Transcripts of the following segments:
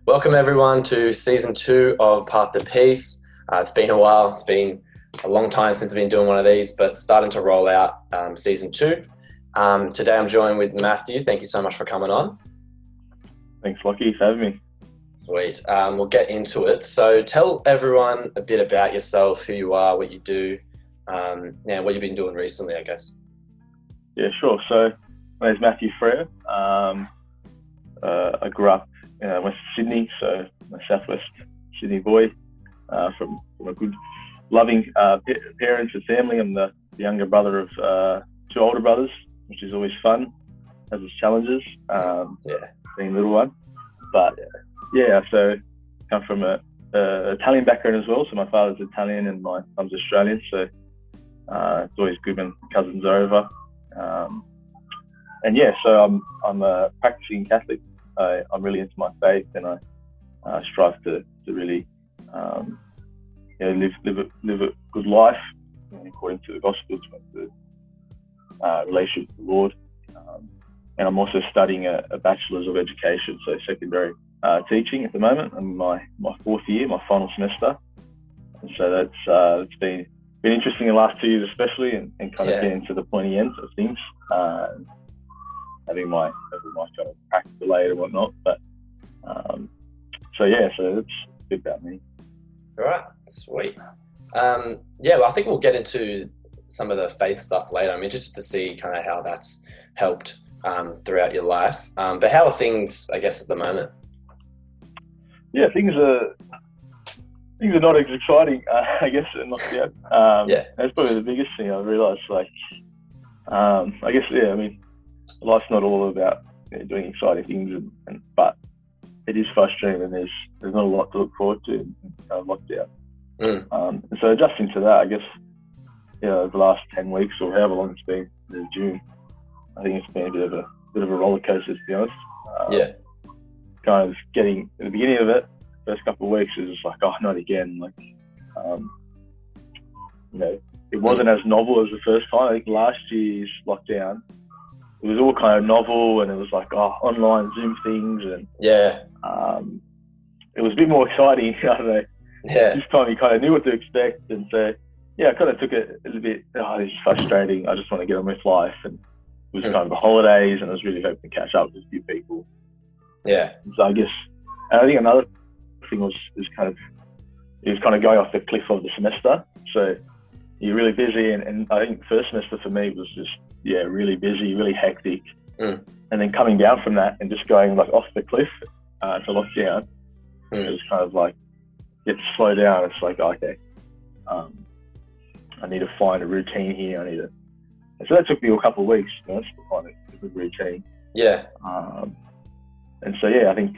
Welcome everyone to season 2 of Path to Peace. It's been a while. It's been a long time since I've been doing one of these, but starting to roll out season 2. Today I'm joined with Matthew. Thank you so much for coming on. Thanks, Lockie, for having me. Sweet. We'll get into it. So tell everyone a bit about yourself, who you are, what you do, and what you've been doing recently, I guess. Yeah, sure. So my name's Matthew Frere. I grew up in West Sydney, so I'm a southwest Sydney boy from a good, loving parents and family. I'm the younger brother of 2 older brothers, which is always fun, has its challenges, being a little one. But so come from a Italian background as well. So my father's Italian and my mum's Australian. So it's always good when cousins are over. So I'm a practicing Catholic. I'm really into my faith, and I strive to really live a good life according to the gospel, to relationship with the Lord. And I'm also studying a bachelor's of education, so secondary teaching at the moment. I'm in my 4th year, my final semester, and so that's been interesting in the last 2 years, especially, and kind of getting to the pointy end of things. Having my kind of practice delayed and whatnot, but so that's a bit about me. All right, sweet. Well, I think we'll get into some of the faith stuff later. I'm interested to see kind of how that's helped throughout your life. But how are things, I guess, at the moment? Yeah, things are not as exciting, I guess, in lockdown. That's probably the biggest thing I've realised. Life's not all about doing exciting things, but it is frustrating when there's not a lot to look forward to in lockdown. And so adjusting to that, I guess, the last 10 weeks or however long it's been, since June, I think it's been a bit of a roller coaster, to be honest. Kind of getting at the beginning of it, first couple of weeks, it was just like, oh, not again. It wasn't as novel as the first time. I think last year's lockdown, it was all kind of novel, and it was like, online Zoom things, and it was a bit more exciting. I don't know. This time you kind of knew what to expect, and so I kind of took it a little bit. This is frustrating. I just want to get on with life, and it was kind of the holidays, and I was really hoping to catch up with a few people. So I guess, and I think another thing was kind of going off the cliff of the semester. So you're really busy, and I think first semester for me was just really busy, really hectic, and then coming down from that and just going like off the cliff to lockdown, it was kind of like you have to slow down. It's like, okay, I need to find a routine here. And so that took me a couple of weeks, to find a good routine. And so I think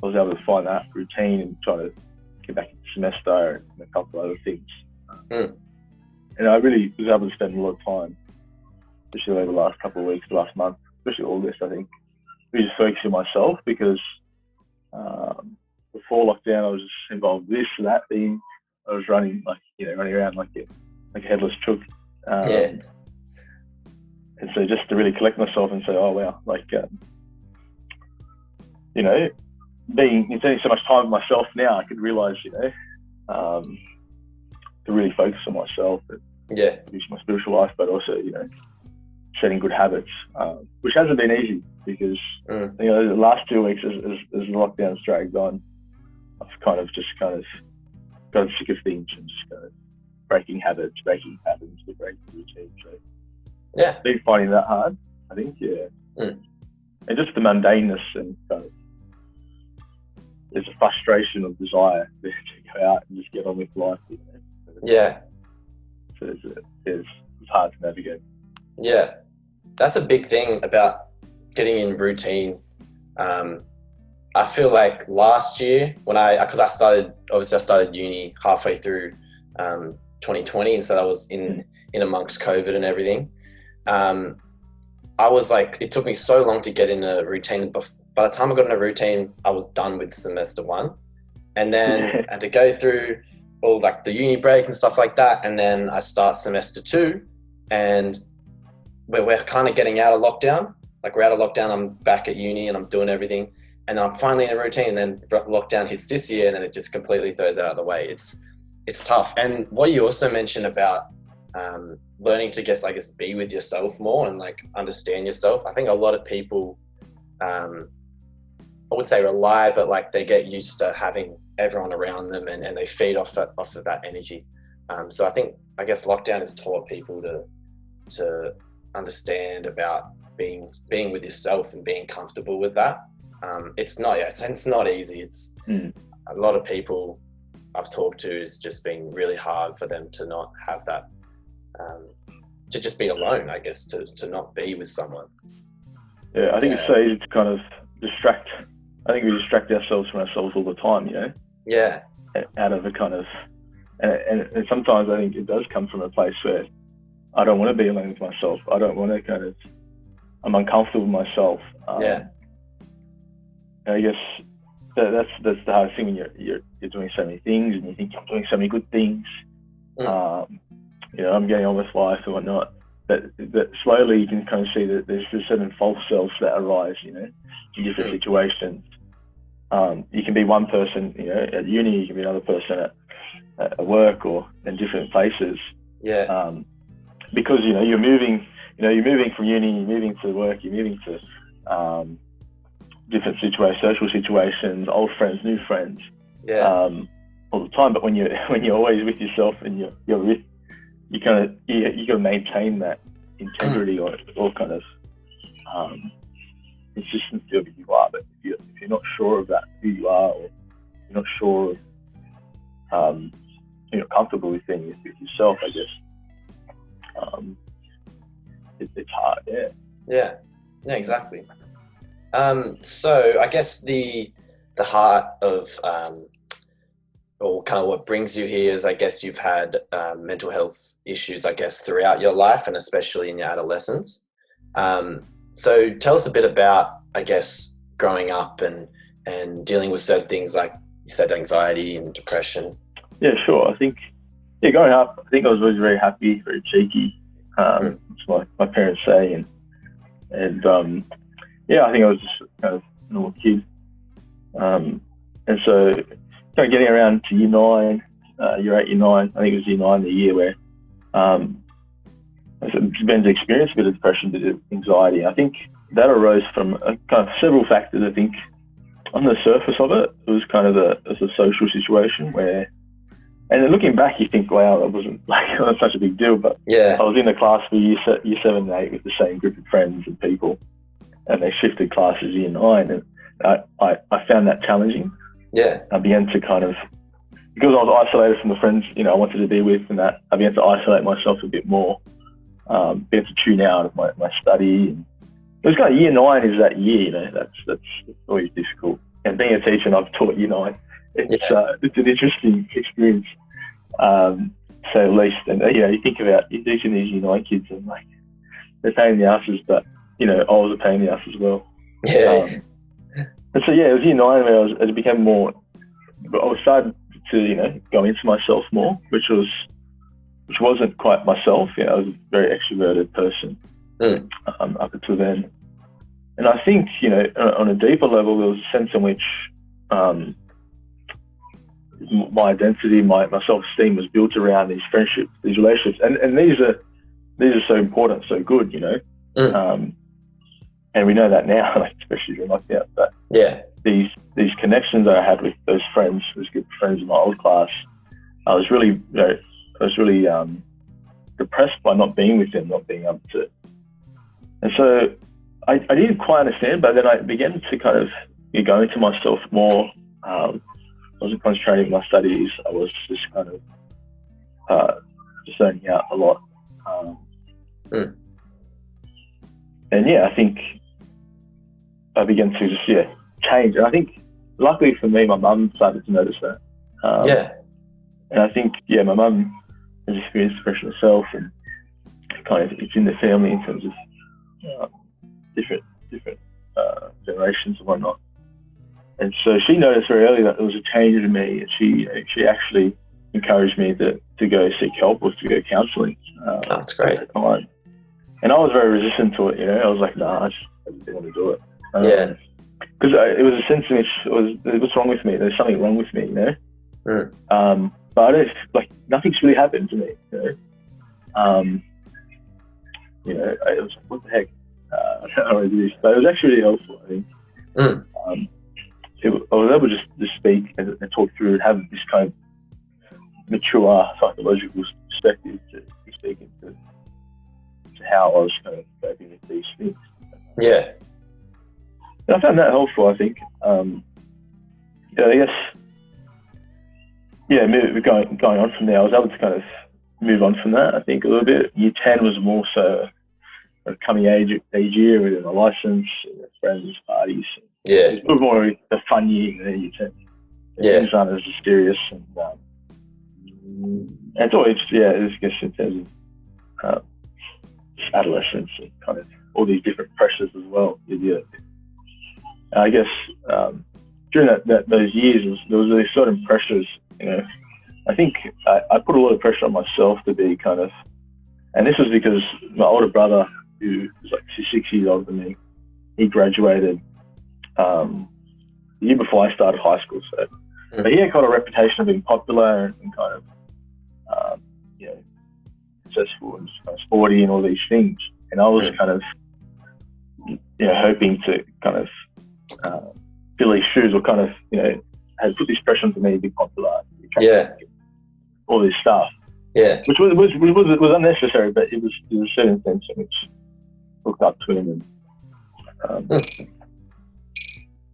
I was able to find that routine and try to get back into the semester and a couple of other things. And I really was able to spend a lot of time, especially over the last couple of weeks, the last month, especially August, I think, really just focusing on myself, because before lockdown I was just involved with this and that thing. I was running around like a headless chook. And so just to really collect myself and say, oh wow, spending so much time with myself now, I could realise, to really focus on myself and use my spiritual life, but also, setting good habits, which hasn't been easy, because the last 2 weeks as the lockdown's dragged on, I've kind of got sick of things and just kind of breaking patterns, breaking routine. So been finding that hard, I think. And just the mundaneness, and kind of there's a frustration of desire to go out and just get on with life. So it's hard to navigate. That's a big thing about getting in routine. I feel like last year because I started uni halfway through 2020, and so I was in amongst COVID and everything. I was like, it took me so long to get in a routine. By the time I got in a routine, I was done with semester 1, and then I had to go through all like the uni break and stuff like that, and then I start semester 2, and we're kind of getting out of lockdown. Like, we're out of lockdown, I'm back at uni and I'm doing everything. and then I'm finally in a routine, and then lockdown hits this year, and then it just completely throws it out of the way. It's tough. And what you also mentioned about learning to be with yourself more and like understand yourself. I think a lot of people, I wouldn't say rely, but like they get used to having everyone around them, and they feed off of that energy. So I guess lockdown has taught people to understand about being with yourself and being comfortable with that. It's not easy. It's a lot of people I've talked to, it's just been really hard for them to not have that, to just be alone, I guess, to not be with someone. Yeah, I think it's so easy to kind of distract. I think we distract ourselves from ourselves all the time, you know? Yeah. Out of a kind of, and sometimes I think it does come from a place where I don't want to be alone with myself. I don't want to I'm uncomfortable with myself. And I guess that's the hardest thing when you're doing so many things and you think you're doing so many good things. I'm getting on with life and whatnot. That slowly you can kind of see that there's certain false selves that arise, you know, in different situations. You can be one person, you know, at uni, you can be another person at work or in different places. Yeah. Because, you know, you're moving from uni, you're moving to work, you're moving to different situations, social situations, old friends, new friends, all the time. But when you're always with yourself and you got to maintain that integrity or kind of consistency of who you are. But if you're not sure about who you are, or you're not sure of you're not comfortable with things with yourself, I guess it's hard. Yeah, exactly. So I guess the heart of or kind of what brings you here is, I guess, you've had mental health issues, I guess, throughout your life and especially in your adolescence. So tell us a bit about, I guess, growing up and dealing with certain things like you said, anxiety and depression. Yeah, sure. I think, growing up, I think I was always very happy, very cheeky. That's what my parents say. And I think I was just kind of a normal kid. And so kind of getting around to year 9, year 8, year 9, I think it was year 9, the year where I began to experience a bit of depression, a bit of anxiety. I think that arose from kind of several factors. I think on the surface of it, it was kind of a social situation where, and then looking back, you think, wow, that wasn't such a big deal. But I was in a class for year 7 and 8 with the same group of friends and people, and they shifted classes year 9, and I found that challenging. Yeah. I began to kind of, because I was isolated from the friends, you know, I wanted to be with, and that I began to isolate myself a bit more, began to tune out of my study. And it was kind of year 9 is that year, you know, that's always difficult. And being a teacher, and I've taught year 9, it's an interesting experience, to say the least. And you think about you're teaching these year 9 kids, and like they're pain in the asses, but you know, I was a pain in the ass as well. And so it was year 9 where it became more. I was starting to, you know, go into myself more, which wasn't quite myself. You know, I was a very extroverted person up until then. And I think, you know, on a deeper level, there was a sense in which my identity, my self-esteem was built around these friendships, these relationships, and these are so important, so good, you know. And we know that now, like, especially during lockdown. But these connections that I had with those friends, those good friends in my old class, I was really depressed by not being with them, not being able to. And so I didn't quite understand, but then I began to kind of go into myself more. I wasn't concentrating on my studies. I was just kind of just zoning out a lot. And I think I began to just change. And I think, luckily for me, my mum started to notice that. And I think my mum has experienced depression herself, and kind of it's in the family in terms of different generations and whatnot. And so she noticed very early that there was a change in me, and she actually encouraged me to go seek help or to go counselling. That's great. At the time. And I was very resistant to it, you know. I was like, nah, I just didn't want to do it. because it was a sense in which it was, what's wrong with me? There's something wrong with me, you know. But I don't, like, nothing's really happened to me, you know. You know, it was like, what the heck? I don't know what to do, but it was actually really helpful, I think. I was able to just speak and talk through and have this kind of mature psychological perspective to be speaking to how I was kind of coping with these things. Yeah. And I found that helpful, I think. Yeah, I guess, yeah, going on from there, I was able to kind of move on from that, I think, a little bit. Year 10 was more so a coming age year with a license, friends, parties. Yeah. It was more a fun year than year 10. Yeah. Things aren't as serious. And it's always, yeah, I guess in terms of adolescence and kind of all these different pressures as well. I guess during those years, there was these certain pressures, you know. I think I put a lot of pressure on myself to be kind of, and this was because my older brother, who was like 6 years older than me, he graduated the year before I started high school. So but he had kind of a reputation of being popular and kind of, you know, successful and kind of sporty and all these things. And I was kind of, you know, hoping to kind of fill his shoes, or kind of, you know, had put this pressure on me to be popular. All this stuff. Yeah. Which was unnecessary, but it was a certain sense in which I looked up to him,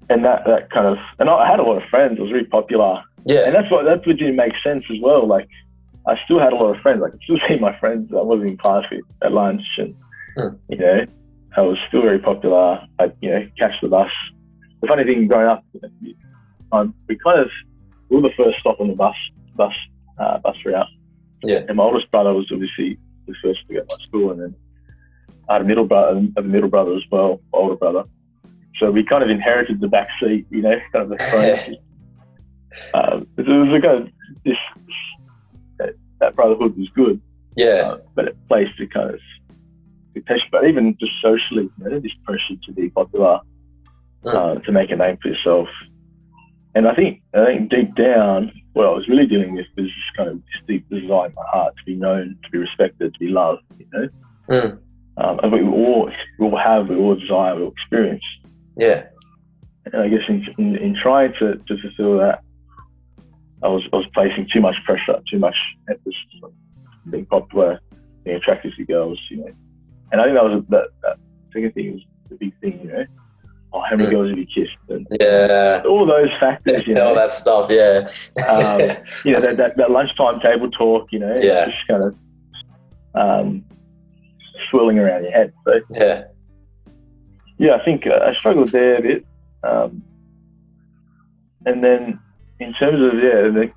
and that kind of, and I had a lot of friends. I was really popular. Yeah. And that's what didn't make sense as well. Like, I still had a lot of friends. I could still see my friends that I was in class with at lunch, and you know, I was still very popular. I'd, you know, catch the bus. The funny thing growing up, we were the first stop on the bus route. Yeah. And my oldest brother was obviously the first to get to my school, and then I had a middle brother as well, my older brother. So we kind of inherited the back seat, you know, kind of the front. It was a kind of that brotherhood was good. Yeah. But it placed a kind of pressure, but even just socially, you know, this pressure to be popular, to make a name for yourself. And I think deep down, what I was really dealing with was this kind of deep desire in my heart to be known, to be respected, to be loved, you know. And we all desire, we all experience. Yeah. And I guess in trying to fulfill that, I was placing too much pressure, too much emphasis on being popular, being attractive to girls, you know. And I think that second thing was the big thing, you know. Oh, how many girls have you kissed? And all those factors, you know. All that stuff, yeah. You know, that lunchtime table talk, you know, just kind of swirling around your head. So, yeah, I think I struggled there a bit. And then in terms of,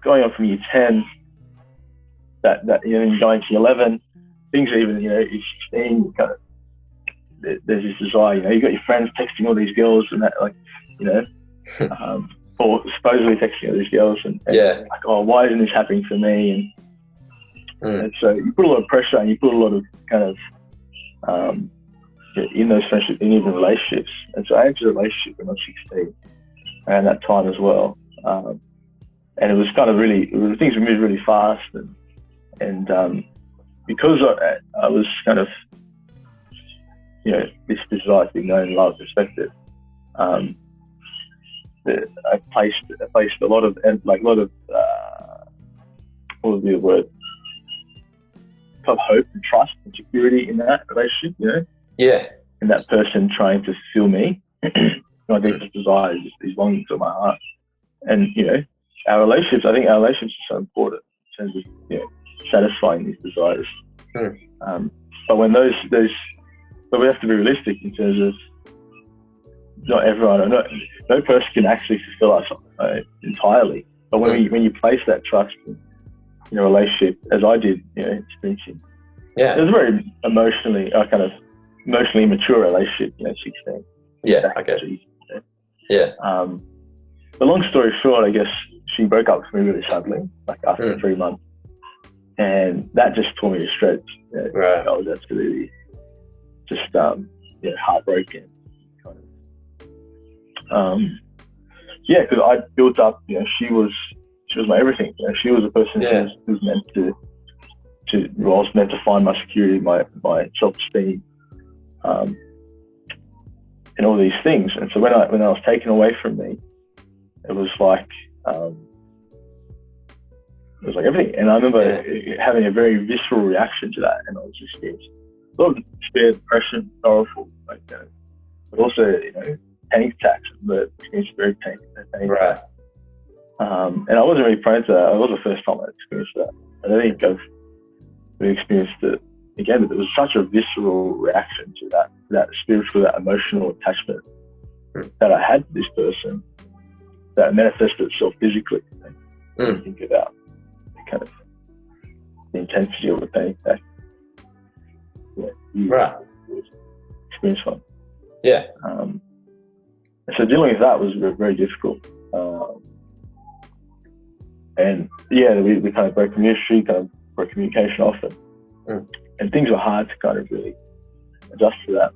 going on from year 10, that you know, going to 11, things are even, you know, 16, kind of, there's this desire, you know, you got your friends texting all these girls and that, like, you know, or supposedly texting all these girls, and like, oh, why isn't this happening for me? And so you put a lot of pressure, and you put a lot of kind of in those friendships, in even relationships. And so I entered a relationship when I was 16, around that time as well. And it was kind of things moved really fast, and because I was kind of, you know, this desire to be known, loved, respected. I placed a lot of what would be the word? Kind of hope and trust and security in that relationship, you know. Yeah. And that person trying to fulfill me, my deepest desires, these longings of my heart, and you know, I think our relationships are so important in terms of, you know, satisfying these desires. But when but we have to be realistic in terms of not everyone, or no person can actually fulfill us entirely. But when you place that trust in a relationship, as I did, you know, experiencing, it was a very emotionally mature relationship, you know, 16. Yeah, okay. Yeah. But long story short, I guess she broke up with me really suddenly, like after 3 months, and that just tore me to shreds. You know, right. I was absolutely just heartbroken, kind Because I built up. She was my everything. She was a person who was meant to. I was meant to find my security, my self-esteem, and all these things. And so when I was taken away from me, it was like everything. And I remember having a very visceral reaction to that, and I was just a lot of despair, depression, sorrowful, but also panic attacks. But experienced very panic right. And I wasn't really prone to that. It was the first time I experienced that. I don't think I've experienced it again, but there was such a visceral reaction to that spiritual, that emotional attachment that I had to this person that manifested itself physically. Think about kind of the intensity of the pain that you experienced one. Yeah. And so dealing with that was very, very difficult. And we kind of broke communication, kind of broke communication off, and things were hard to kind of really adjust to that.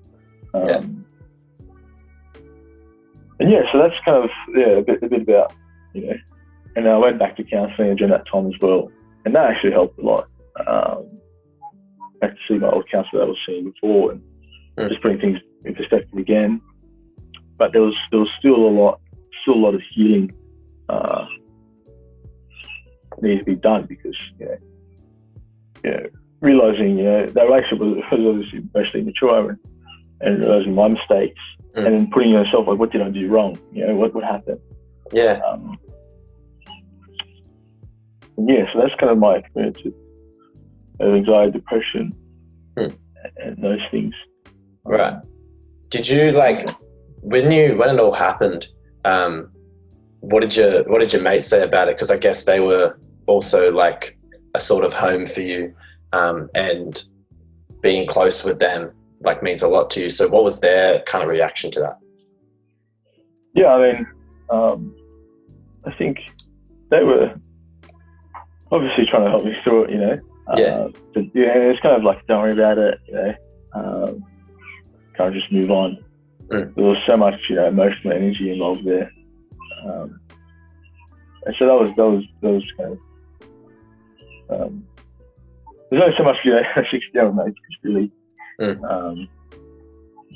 And so that's kind of a bit about and I went back to counselling during that time as well, and that actually helped a lot. Back to see my old counsellor that I was seeing before, and just putting things in perspective again. But there was still a lot of healing needed to be done, because realizing that relationship was obviously emotionally mature, and realizing my mistakes, and then putting yourself like, what did I do wrong? What happened? Yeah. So that's kind of my experience with anxiety, depression, and those things. Right. Did you when it all happened? What did your mates say about it? Because I guess they were also like a sort of home for you, and being close with them means a lot to you. So what was their kind of reaction to that? Yeah, I mean, I think they were obviously trying to help me through it, but it's kind of like, don't worry about it, kind of just move on. There was so much, emotional energy involved there. And so that was kind of, there's only so much, 60-year-old mates could really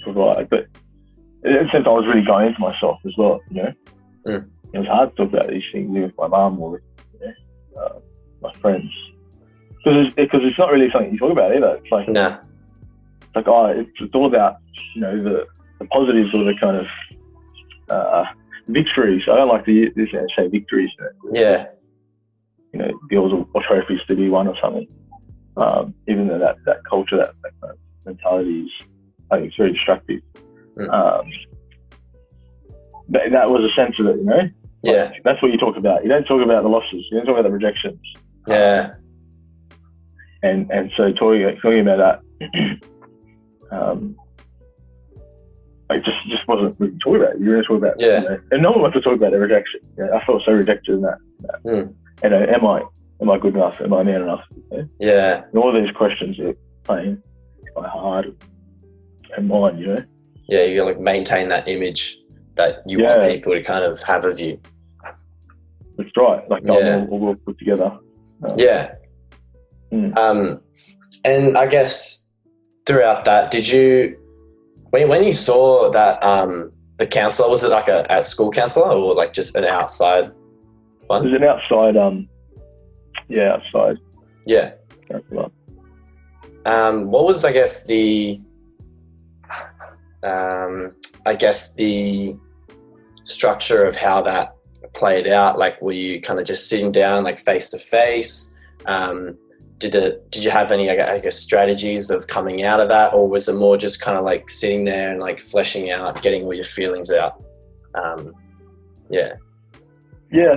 provide, but at the same time I was really going into myself as well, It was hard to talk about these things with my mum or with my friends, because it's not really something you talk about either. It's like, it's all about, the positives or the kind of victories. I don't like to say victories. Deals or trophies to be won or something. Even though that culture, that kind of mentality is, I think, it's very destructive. That was a sense of it, that's what you talk about. You don't talk about the losses. You don't talk about the rejections. And so talking about that, it just wasn't really talking about it. You were going to talk about, and no one wants to talk about the rejection. I felt so rejected in that. And am I good enough? Am I man enough? And all these questions are playing my heart and mind. You maintain that image that you want people to kind of have of you. That's right. All put together. And I guess throughout that, did you, when you saw that the counsellor, was it like a school counsellor or just an outside one? It was an outside, outside. Yeah. Counsellor. What was, the structure of how that played out? Were you kind of just sitting down face to face? Did you have any, strategies of coming out of that, or was it more just kind of sitting there and fleshing out, getting all your feelings out? I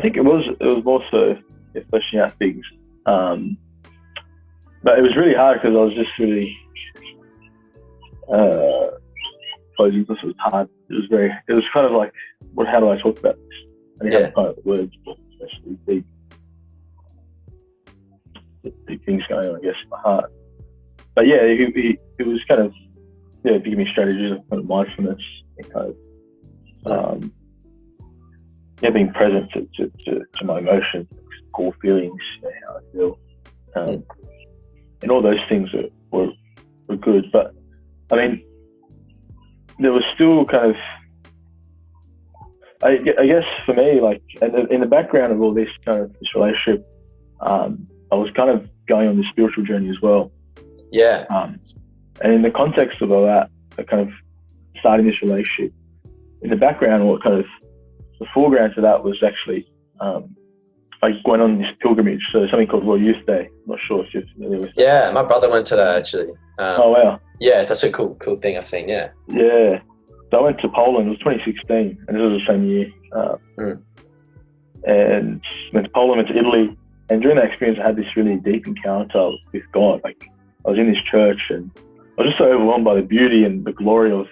think it was more so fleshing out things. But it was really hard because I was just really closing. This was hard. It was kind of like, how do I talk about this? I didn't have kind of words, especially big things going on, I guess, in my heart. But it was kind of, to give me strategies of kind of mindfulness and kind of being present to my emotions, core feelings, how I feel, and all those things were good. But I mean, there was still kind of, I guess for me, like in the background of all this this relationship, I was kind of going on this spiritual journey as well. Yeah. And in the context of all that, kind of starting this relationship, in the background, what kind of the foreground to that was actually, I went on this pilgrimage, so something called World Youth Day. I'm not sure if you're familiar with that. Yeah, my brother went to that actually. Oh wow. Yeah, it's such a cool thing I've seen. Yeah. Yeah. So I went to Poland. It was 2016, and this was the same year. And went to Poland, went to Italy, and during that experience, I had this really deep encounter with God. Like I was in this church, and I was just so overwhelmed by the beauty and the glory of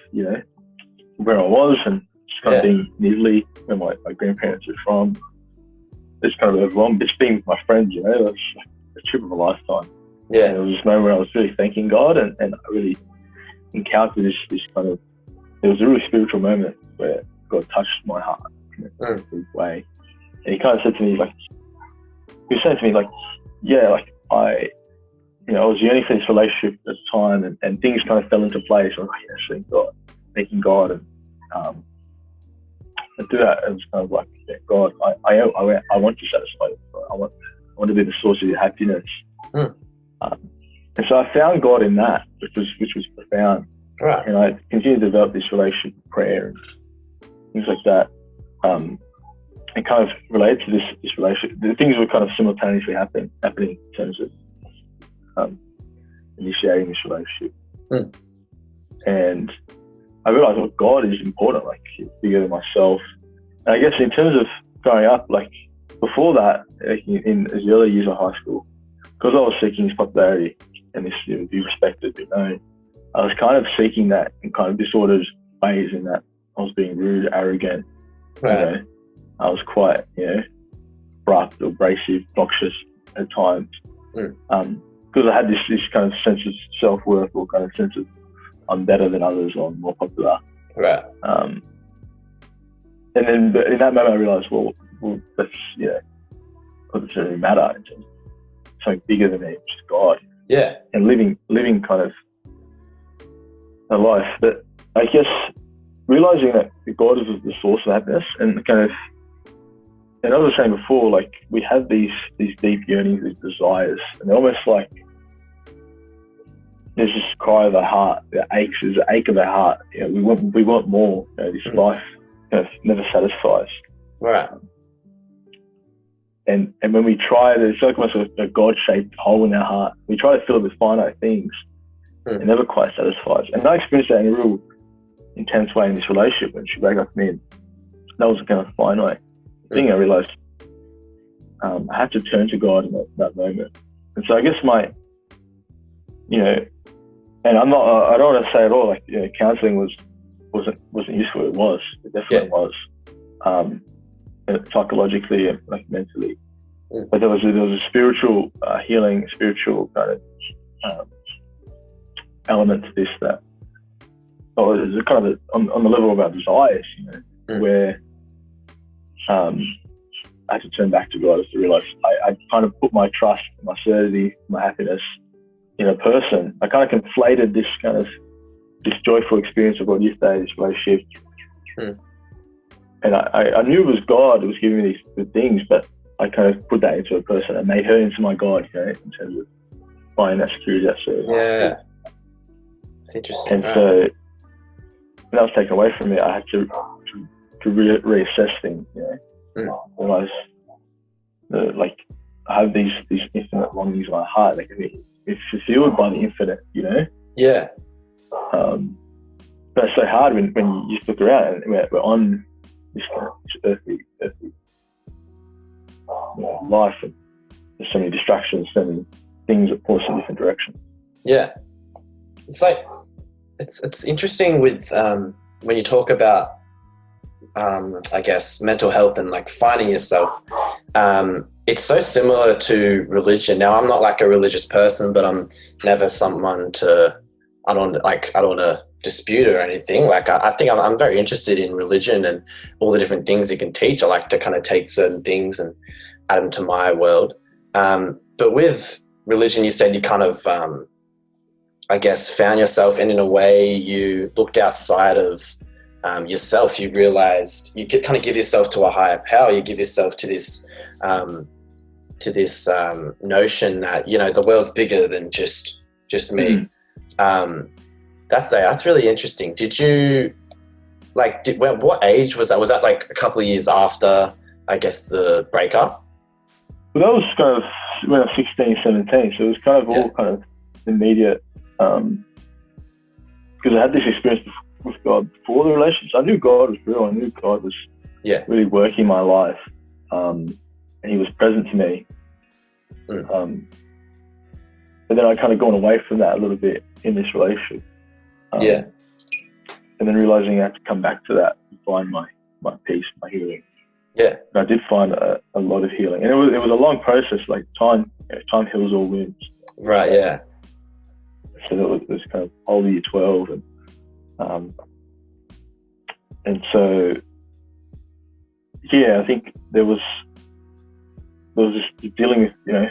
where I was, and just kind of being in Italy, where my grandparents are from. Just kind of overwhelmed. Just being with my friends, that's like a trip of a lifetime. Yeah. And it was this moment where I was really thanking God, and I really encountered this kind of. It was a really spiritual moment where God touched my heart in a big way, and He kind of said to me, like, He was saying to me, like, yeah, like I was yearning for this relationship at the time, and things kind of fell into place. I was like, thanking God, and do that. It was kind of like, God, I want to satisfy you. I want to be the source of your happiness. And so I found God in that, which was profound. Right. And I continued to develop this relationship with prayer and things like that. And kind of related to this relationship, the things were kind of simultaneously happening in terms of initiating this relationship. And I realized, well, God is important, like He's bigger than myself. And I guess in terms of growing up, like before that, in the early years of high school, because I was seeking His popularity and this be respected, be known, I was kind of seeking that in kind of disordered ways, in that I was being rude, arrogant. Right. I was quite, abrupt, abrasive, obnoxious at times. Because I had this kind of sense of self-worth, or kind of sense of I'm better than others, or I'm more popular. Right. And then in that moment I realized, well that's, what does it really matter in terms of something bigger than me, which is God. Yeah. And living kind of a life that, I guess, realizing that God is the source of happiness, and kind of, and as I was saying before, like we have these deep yearnings, these desires, and they're almost like there's this cry of our heart, there's an ache of our heart. We want more. This life kind of never satisfies. Right. And when we try, there's like almost a God-shaped hole in our heart. We try to fill it with finite things. It never quite satisfies. And I experienced that in a real intense way in this relationship when she broke up with me. That was a kind of finite thing. I realized I had to turn to God in that moment. And so I guess and I don't want to say at all like counseling wasn't useful. It was. It definitely was. Psychologically and like mentally. But there was a spiritual healing, spiritual kind of element to this that is kind of on the level of our desires, where I had to turn back to God to realize I kind of put my trust, my certainty, my happiness in a person. I kind of conflated this joyful experience of World Youth Day, this relationship. And I knew it was God who was giving me these good things, but I kind of put that into a person and made her into my God, in terms of finding that security, that service. Yeah. It's interesting. And so when that was taken away from me, I had to reassess things, realize that, like, I have these infinite longings in my heart that can be fulfilled by the infinite, Yeah. But it's so hard when you just look around and we're on this earthly life, and there's so many distractions, so many things that pull us in different directions. Yeah. It's like, it's interesting with when you talk about I guess mental health and like finding yourself. It's so similar to religion. Now, I'm not like a religious person, but I'm never someone to I don't want to dispute it or anything. Like, I think I'm very interested in religion and all the different things it can teach. I like to kind of take certain things and add them to my world. But with religion, you said you kind of, I guess, found yourself, and in a way you looked outside of yourself. You realized you could kind of give yourself to a higher power. You give yourself to this notion that, you know, the world's bigger than just me. That's really interesting. Did you, like, what age was that? Was that like a couple of years after, I guess, the breakup? Well, that was kind of when I was 16, 17. So it was kind of all kind of immediate. Because I had this experience with God before the relationship. I knew God was real. I knew God was really working my life. And he was present to me. But then I kind of gone away from that a little bit in this relationship. And then realizing I had to come back to that and find my peace, my healing. And I did find a lot of healing. And it was a long process, like time heals all wounds. Right, yeah. So that was kind of whole year 12. And so, I think there was just dealing with, you know,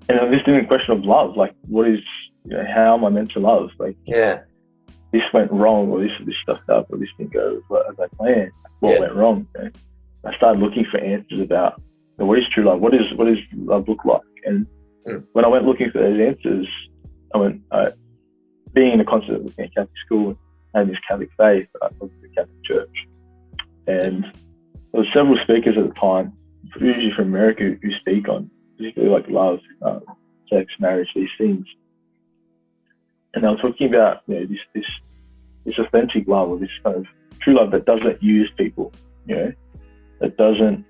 and this didn't question of love, like what is, you know, how am I meant to love? Like, this went wrong, or this stuffed up, or this didn't go as I planned. What went wrong? You know? I started looking for answers about, you know, what is true love? What does love look like? And when I went looking for those answers, I went, being in a constant Catholic school, and this Catholic faith, I went to the Catholic Church, and there were several speakers at the time, usually from America, who speak on particularly like love, sex, marriage, these things. And they were talking about, you know, this authentic love, or this kind of true love that doesn't use people, you know, that doesn't,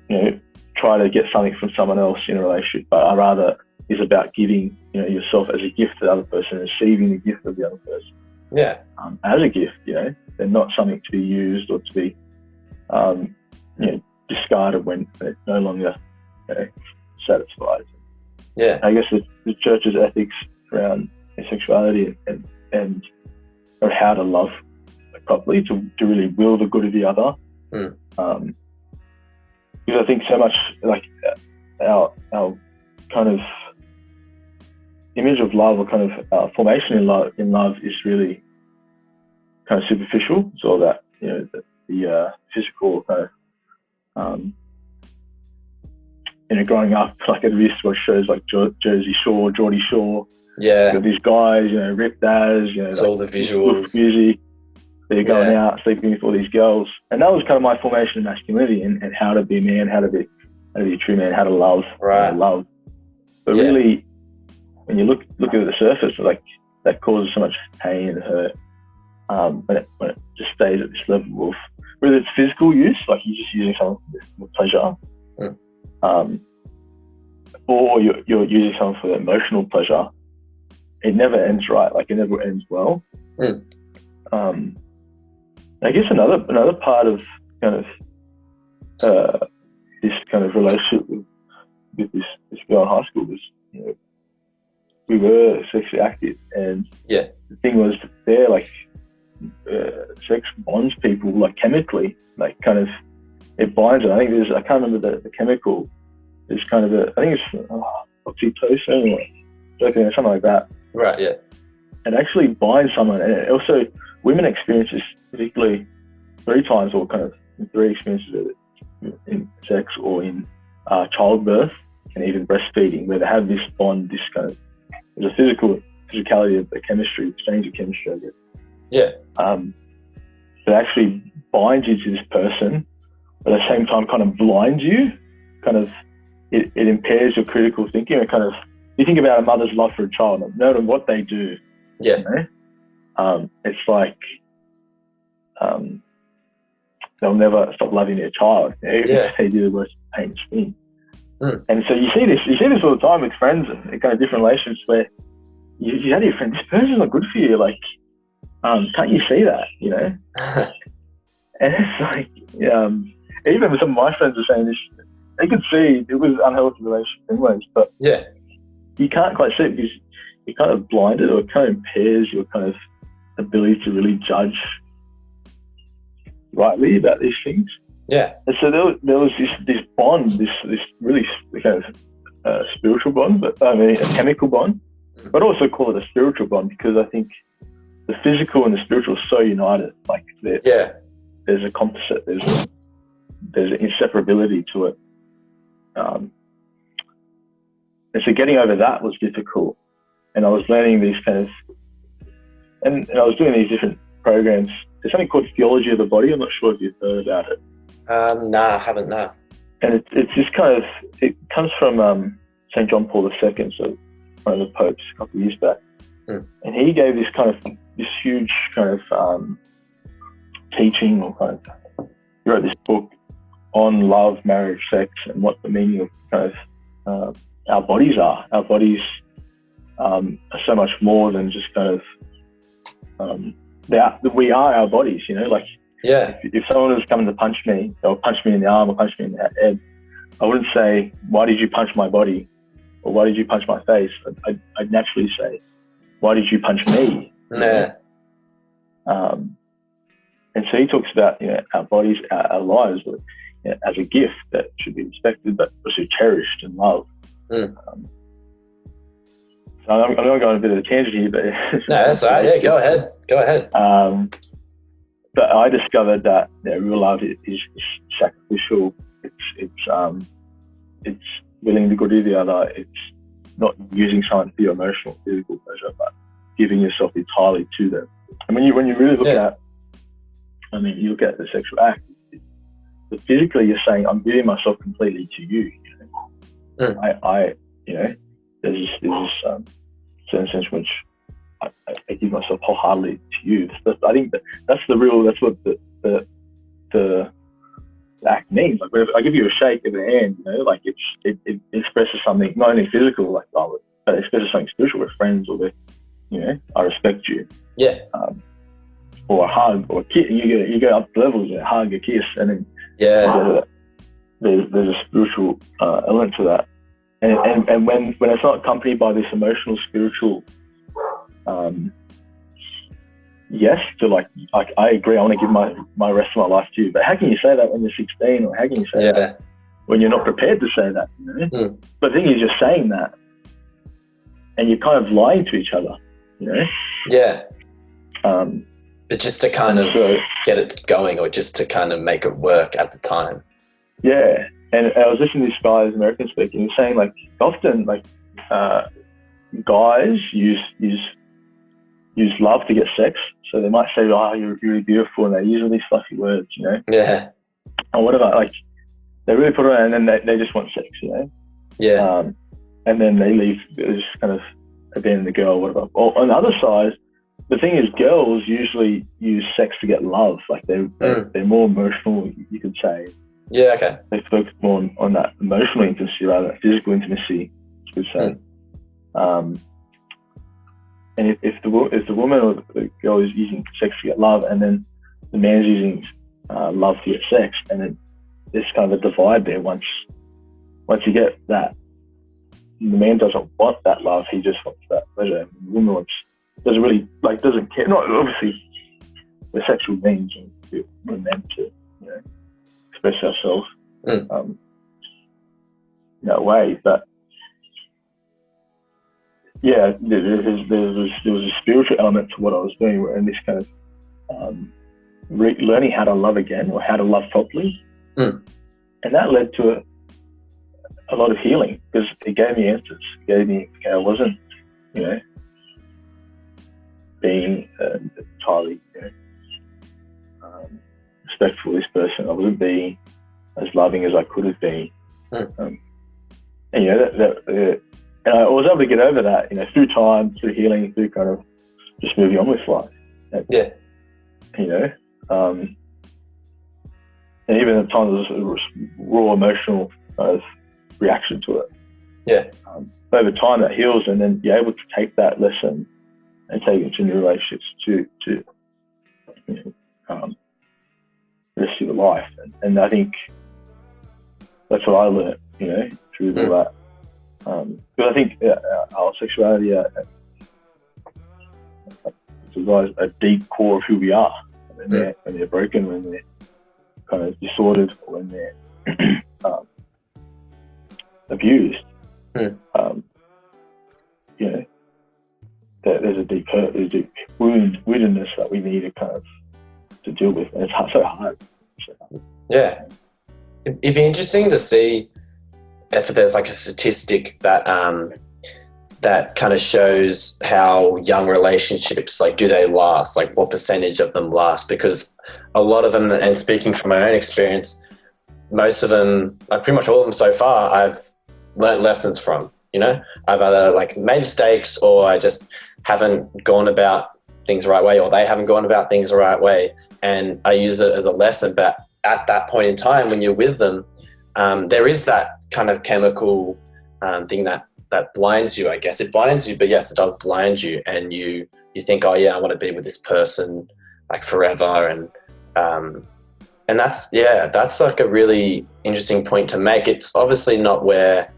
you know, try to get something from someone else in a relationship, but rather is about giving, you know, yourself as a gift to the other person, receiving the gift of the other person. As a gift, you know, and not something to be used or to be, you know, discarded when it's no longer, you know, satisfied. I guess the church's ethics around sexuality and how to love properly, to really will the good of the other. Because I think so much, like, our kind of image of love, or kind of formation in love is really kind of superficial. It's all that, you know, the physical kind of, you know, growing up, like at least watch shows like Jersey Shore, Geordie Shore. These guys, you know, ripped as, you know, it's like, all the visuals, music. They're going out, sleeping with all these girls. And that was kind of my formation of masculinity, and how to be a man, how to be a true man, how to love. Love. But really, when you look at the surface, like, that causes so much pain and hurt. When it just stays at this level of, whether it's physical use, like you're just using someone for pleasure, or you're using someone for emotional pleasure, it never ends right. Like, it never ends well. I guess another part of kind of this kind of relationship with this girl in high school was, you know, we were sexually active, and the thing was, there, like, sex bonds people, like, chemically, like, kind of, it binds it. I think I can't remember the chemical. There's kind of I think it's oxytocin or something like that. It actually binds someone, and it also, women experience this particularly 3 times, or kind of 3 experiences of it, in sex or in childbirth, and even breastfeeding, where they have this bond, this kind of, there's a physicality of the chemistry, exchange of chemistry, I guess. That actually binds you to this person, but at the same time kind of blinds you, kind of, it impairs your critical thinking. It kind of, you think about a mother's love for a child, no matter what they do, you know? It's like, they'll never stop loving their child, even if they do the most heinous thing. And so you see this all the time with friends and kind of different relationships, where you have your friend, this person's not good for you, like, can't you see that, you know? And it's like, even some of my friends are saying this, they could see it was an unhealthy relationship anyways, but you can't quite see it, because it kind of blinded, or it kind of impairs your kind of ability to really judge rightly about these things. Yeah. And so there was this bond, this really kind of spiritual bond, but I mean a chemical bond, but also call it a spiritual bond, because I think the physical and the spiritual are so united. Like there's a composite, there's an inseparability to it. And so getting over that was difficult. And I was learning these kind of, and I was doing these different programs. There's something called Theology of the Body. I'm not sure if you've heard about it. Nah, I haven't, no. And it's this kind of, it comes from St. John Paul II, so one of the popes a couple of years back. And he gave this kind of, this huge kind of teaching, or kind of, he wrote this book on love, marriage, sex, and what the meaning of kind of our bodies are. Our bodies are so much more than just kind of, we are our bodies, you know, like, if someone was coming to punch me, they'll punch me in the arm or punch me in the head, I wouldn't say, why did you punch my body? Or why did you punch my face? I'd naturally say, why did you punch me? Yeah. And so he talks about, you know, our bodies, our lives, you know, as a gift that should be respected, but also cherished and loved. So I'm not going a bit of a tangent here, but no, that's all right. Yeah, go ahead. But I discovered that real love is sacrificial. It's willing to go to the other. It's not using someone for your emotional, physical pleasure, but giving yourself entirely to them. And when you really look at, I mean, you look at the sexual act, but physically you're saying, I'm giving myself completely to you. You know? I you know, there's this certain sense in which I give myself wholeheartedly to you. I think that's what the act means. Like, if I give you a shake of the hand, you know, like it expresses something not only physical, like love, but it expresses something spiritual with friends, or with, you know, I respect you. Yeah. Or a hug, or a kiss. You go up levels, a hug, a kiss, and then there's a spiritual element to that. And when it's not accompanied by this emotional, spiritual, yes, to like I agree, I want to give my rest of my life to you. But how can you say that when you're 16, or how can you say that when you're not prepared to say that? You know? But the thing is, you're saying that, and you're kind of lying to each other. You know? Yeah. But just to kind of get it going, or just to kind of make it work at the time. Yeah. And I was listening to this guy, who's American speaking, he's saying, like, often, like, guys use love to get sex. So they might say, oh, you're really beautiful, and they use all these fluffy words, you know? Yeah. Or whatever, like, they really put it on, and then they just want sex, you know? Yeah. And then they leave, just kind of abandon the girl, or whatever. Or on the other side, the thing is, girls usually use sex to get love. Like, they're more emotional, you could say. Yeah, okay. They focus more on that emotional intimacy rather than physical intimacy, you could say. And if the woman or the girl is using sex to get love, and then the man's using love to get sex, and then there's kind of a divide there. Once you get that, the man doesn't want that love; he just wants that pleasure. And the woman doesn't care. Not obviously, we're sexual beings, and we're meant to, you know, express ourselves in that way, but yeah, there was a spiritual element to what I was doing, and this kind of learning how to love again, or how to love properly, and that led to a lot of healing, because it gave me answers. It gave me, okay, I wasn't, you know, being entirely, you know, respectful of this person. I wasn't being as loving as I could have been, and you know and I was able to get over that, you know, through time, through healing, through kind of just moving on with life. And, you know, and even at times there was a raw emotional reaction to it. Yeah. But over time that heals, and then you're able to take that lesson and take it to new relationships to you know, the rest of your life. And I think that's what I learned, you know, through all that. Because I think our sexuality, It's a deep core of who we are. When they're broken, when they're kind of disordered, or when they're abused. You know, there's a deep hurt, there's a deep woundedness that we need to kind of to deal with, and it's so hard. Yeah, it'd be interesting to see if there's like a statistic that that kind of shows how young relationships, like, do they last? Like, what percentage of them last? Because a lot of them, and speaking from my own experience, most of them, like pretty much all of them so far, I've learnt lessons from. You know, I've either like made mistakes, or I just haven't gone about things the right way, or they haven't gone about things the right way, and I use it as a lesson. But at that point in time, when you're with them, there is that kind of chemical thing that blinds you. I guess it blinds you, but yes, it does blind you, and you think, oh yeah, I want to be with this person like forever, and that's like a really interesting point to make. It's obviously not where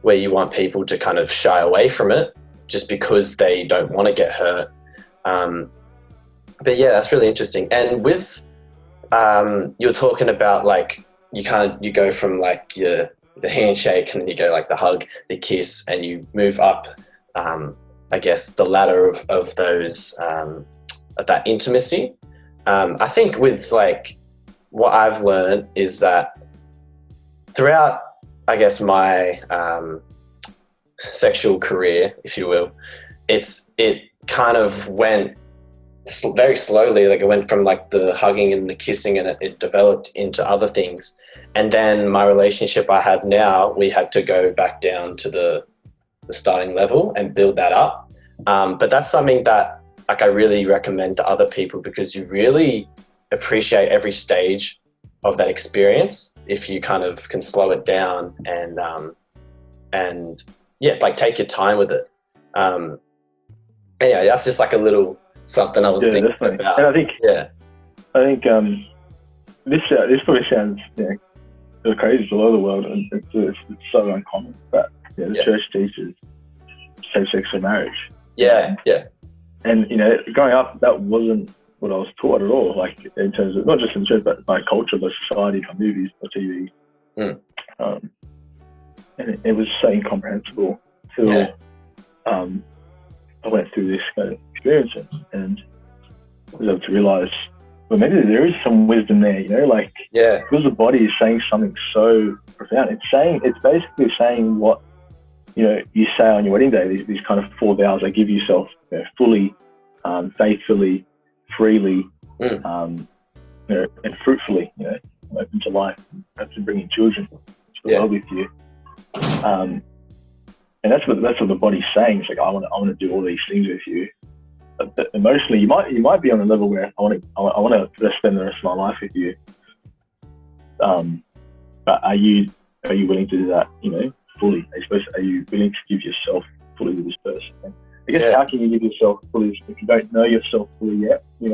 you want people to kind of shy away from it just because they don't want to get hurt. But yeah, that's really interesting. And with you're talking about like you go from like the handshake, and then you go like the hug, the kiss, and you move up, I guess, the ladder of those of that intimacy. I think with like what I've learned is that throughout, I guess, my sexual career, if you will, it kind of went very slowly. Like it went from like the hugging and the kissing, and it developed into other things. And then my relationship I have now, we had to go back down to the starting level and build that up. But that's something that like I really recommend to other people, because you really appreciate every stage of that experience if you kind of can slow it down and yeah, like take your time with it. Anyway, that's just like a little something I was thinking definitely about. And I think this probably sounds crazy to a lot of the world, and it's so uncommon, but the church teaches safe-sex for marriage. And growing up, that wasn't what I was taught at all, like in terms of not just in church, but like culture, but society, from movies or TV. And it was so incomprehensible till I went through this kind of experience and was able to realize, well, maybe there is some wisdom there, because the body is saying something so profound. It's basically saying what, you say on your wedding day, these kind of 4 vows. I give yourself fully, faithfully, freely, and fruitfully, I'm open to life, open to bringing children to the world with you. And that's what the body's saying. It's like, I want to do all these things with you. But emotionally, you might be on a level where I want to spend the rest of my life with you. But are you willing to do that? Fully? Are you willing to give yourself fully to this person? I guess how can you give yourself fully if you don't know yourself fully yet? Who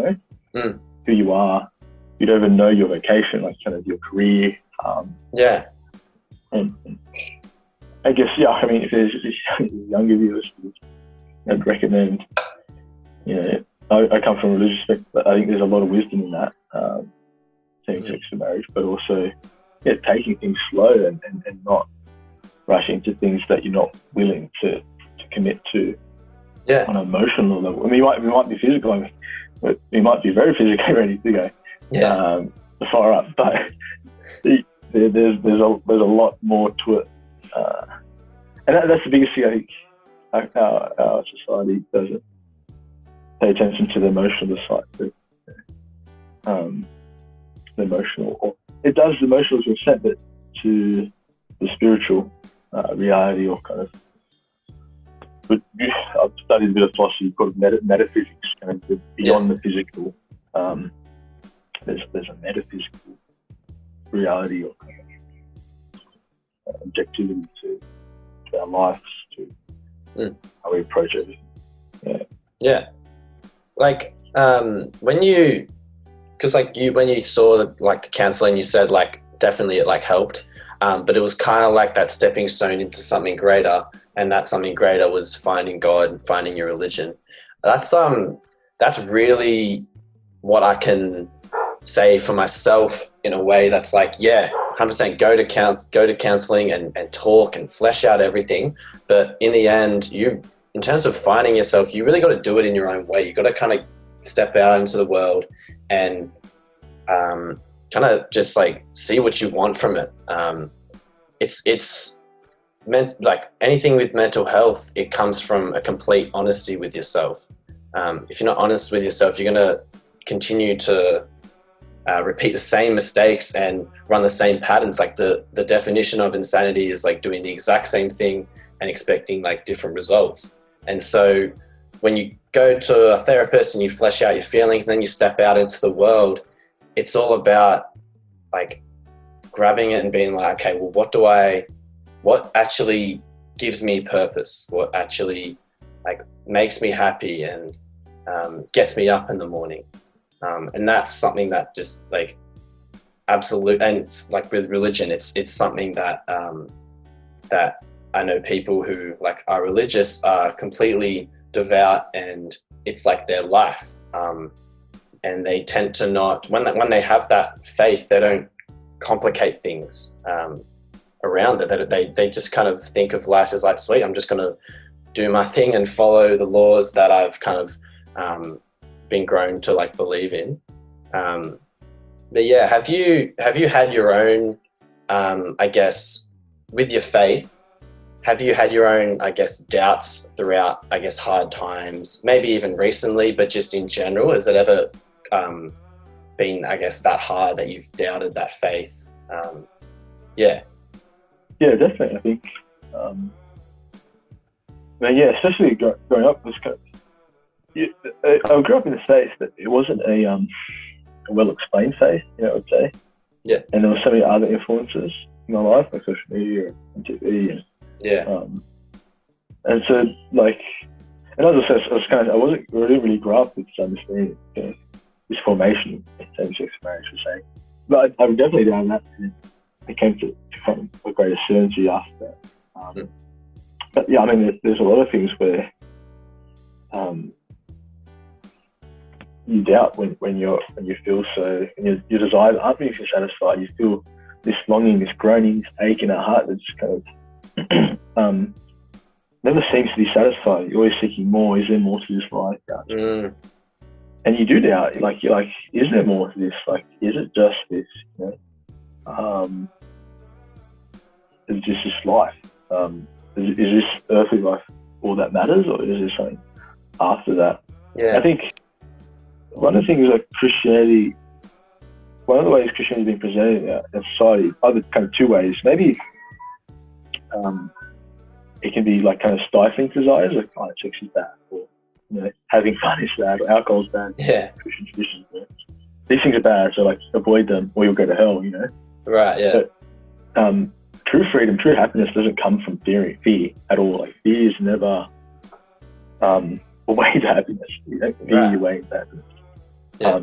you are. You don't even know your vocation, like kind of your career. And I guess if there's younger viewers, I'd recommend. I come from a religious perspective, but I think there's a lot of wisdom in that, same-sex marriage, but also taking things slow and not rushing into things that you're not willing to commit to on an emotional level. I mean, we might be physical, but we might be very physically ready to go far up, but there's a lot more to it, and that's the biggest thing I think our society doesn't pay attention to the emotional side, the emotional, or it does the emotional to an extent, but to the spiritual reality, or kind of. But I've studied a bit of philosophy called metaphysics, kind of beyond the physical. There's a metaphysical reality, or kind of objectivity to our lives, to how we approach everything. Like when you saw the counseling, you said like definitely it like helped, but it was kind of like that stepping stone into something greater, and that something greater was finding God, finding your religion. that's really what I can say for myself in a way that's like, yeah, 100% go to counseling and talk and flesh out everything. But in the end, in terms of finding yourself, you really got to do it in your own way. You got to kind of step out into the world and kind of just like see what you want from it. It's meant like anything with mental health, it comes from a complete honesty with yourself. If you're not honest with yourself, you're going to continue to repeat the same mistakes and run the same patterns. Like the definition of insanity is like doing the exact same thing and expecting like different results. And so when you go to a therapist and you flesh out your feelings and then you step out into the world, it's all about like grabbing it and being like, okay, well, what actually gives me purpose? What actually like makes me happy and gets me up in the morning? And that's something that just like absolute, and like with religion, it's something that that I know people who like are religious are completely devout, and it's like their life. And they tend to not, when they have that faith, they don't complicate things around it. They just kind of think of life as like, sweet, I'm just going to do my thing and follow the laws that I've kind of been grown to like believe in. But yeah, have you had your own, I guess, with your faith, have you had your own, I guess, doubts throughout, I guess, hard times, maybe even recently, but just in general? Has it ever been, I guess, that hard that you've doubted that faith? Yeah, definitely. I think, especially growing up, was kind of, I grew up in the States, but it wasn't a well-explained faith, I would say. Yeah. And there were so many other influences in my life, like social media and TV, and and so like, and as I said, I wasn't really grew up with this understanding, this formation of same-sex marriage, per se. But I would definitely down that. I came to kind of a greater certainty after that. But yeah, I mean, there's a lot of things where you doubt when you feel so, and your desires aren't being satisfied. You feel this longing, this groaning, this ache in our heart that just kind of never seems to be satisfied. You're always seeking more. Is there more to this life? And you do doubt. You're like, is there more to this? Like, is it just this? Is it just this life? Is this earthly life all that matters, or is there something after that? Yeah. I think one of the things like Christianity, one of the ways Christianity is being presented in society, either kind of two ways. Maybe it can be like kind of stifling desires, like sex is bad, or having fun is bad, or alcohol is bad. Yeah. Christian traditions. These things are bad, so like avoid them, or you'll go to hell. Right. Yeah. But true freedom, true happiness doesn't come from fear at all. Like fear is never a way to happiness. You don't fear your way into happiness. Yeah.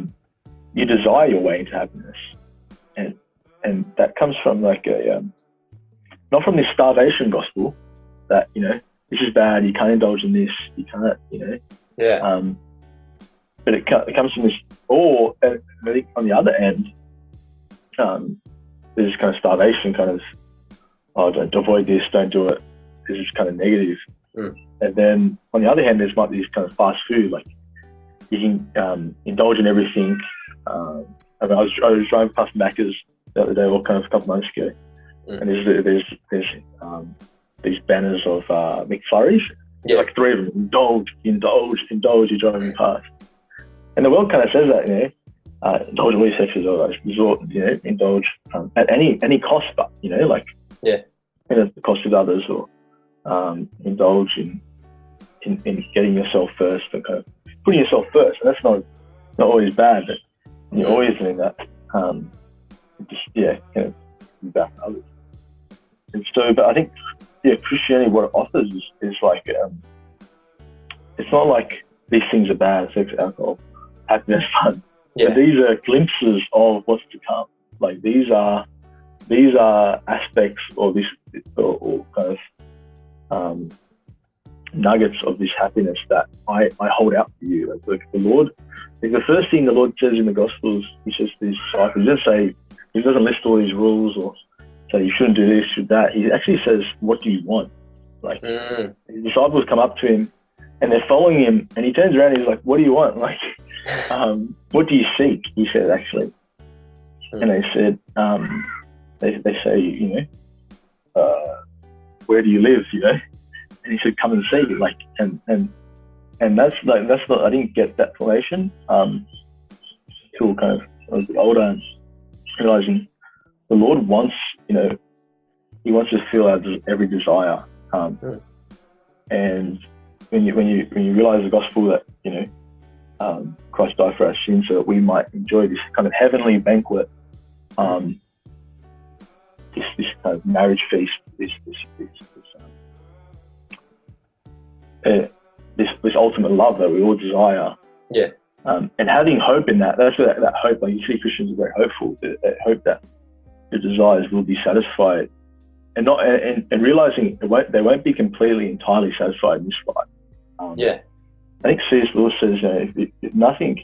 You desire your way into happiness, and that comes from like not from this starvation gospel that this is bad, you can't indulge in this, you can't Yeah. But it comes from this, or I think on the other end, there's kind of starvation, kind of, don't avoid this, don't do it. This is kind of negative. And then on the other hand, there's like these kind of fast food, like you can indulge in everything. I was driving past Macca's the other day, or kind of a couple months ago, and there's these banners of McFlurries. Yeah. Like three of them. Indulge. You're driving past, and the world kind of says that, indulge all your sexes, or like resort, indulge at any cost, but like the cost of others, or indulge in getting yourself first, and kind of putting yourself first. And that's not always bad, but you're always doing that. Kind of back to others. And so, but I think Christianity, what it offers is like it's not like these things are bad, sex, alcohol, happiness, fun. Yeah. But these are glimpses of what's to come. Like these are aspects, or this, or kind of nuggets of this happiness that I hold out for you. Like the Lord, like the first thing the Lord says in the Gospels, he says to his disciples, he doesn't list all these rules or say you shouldn't do this, should that. He actually says, what do you want? Like his disciples come up to him and they're following him, and he turns around and he's like, what do you want? Like, what do you seek? He said, actually. And they said, they say, you know, where do you live? You know, and he said, come and see. Like, and that's not. I didn't get that formation till kind of I was a bit older, and realizing the Lord wants, you know, He wants to fill our every desire. And when you realize the gospel that, you know, Christ died for our sins so that we might enjoy this kind of heavenly banquet, this kind of marriage feast, this ultimate love that we all desire. Yeah. And having hope in that's where that hope, like you see Christians are very hopeful, that hope that your desires will be satisfied, and not and realizing they won't be completely entirely satisfied in this life. I think C.S. Lewis says, you know, if nothing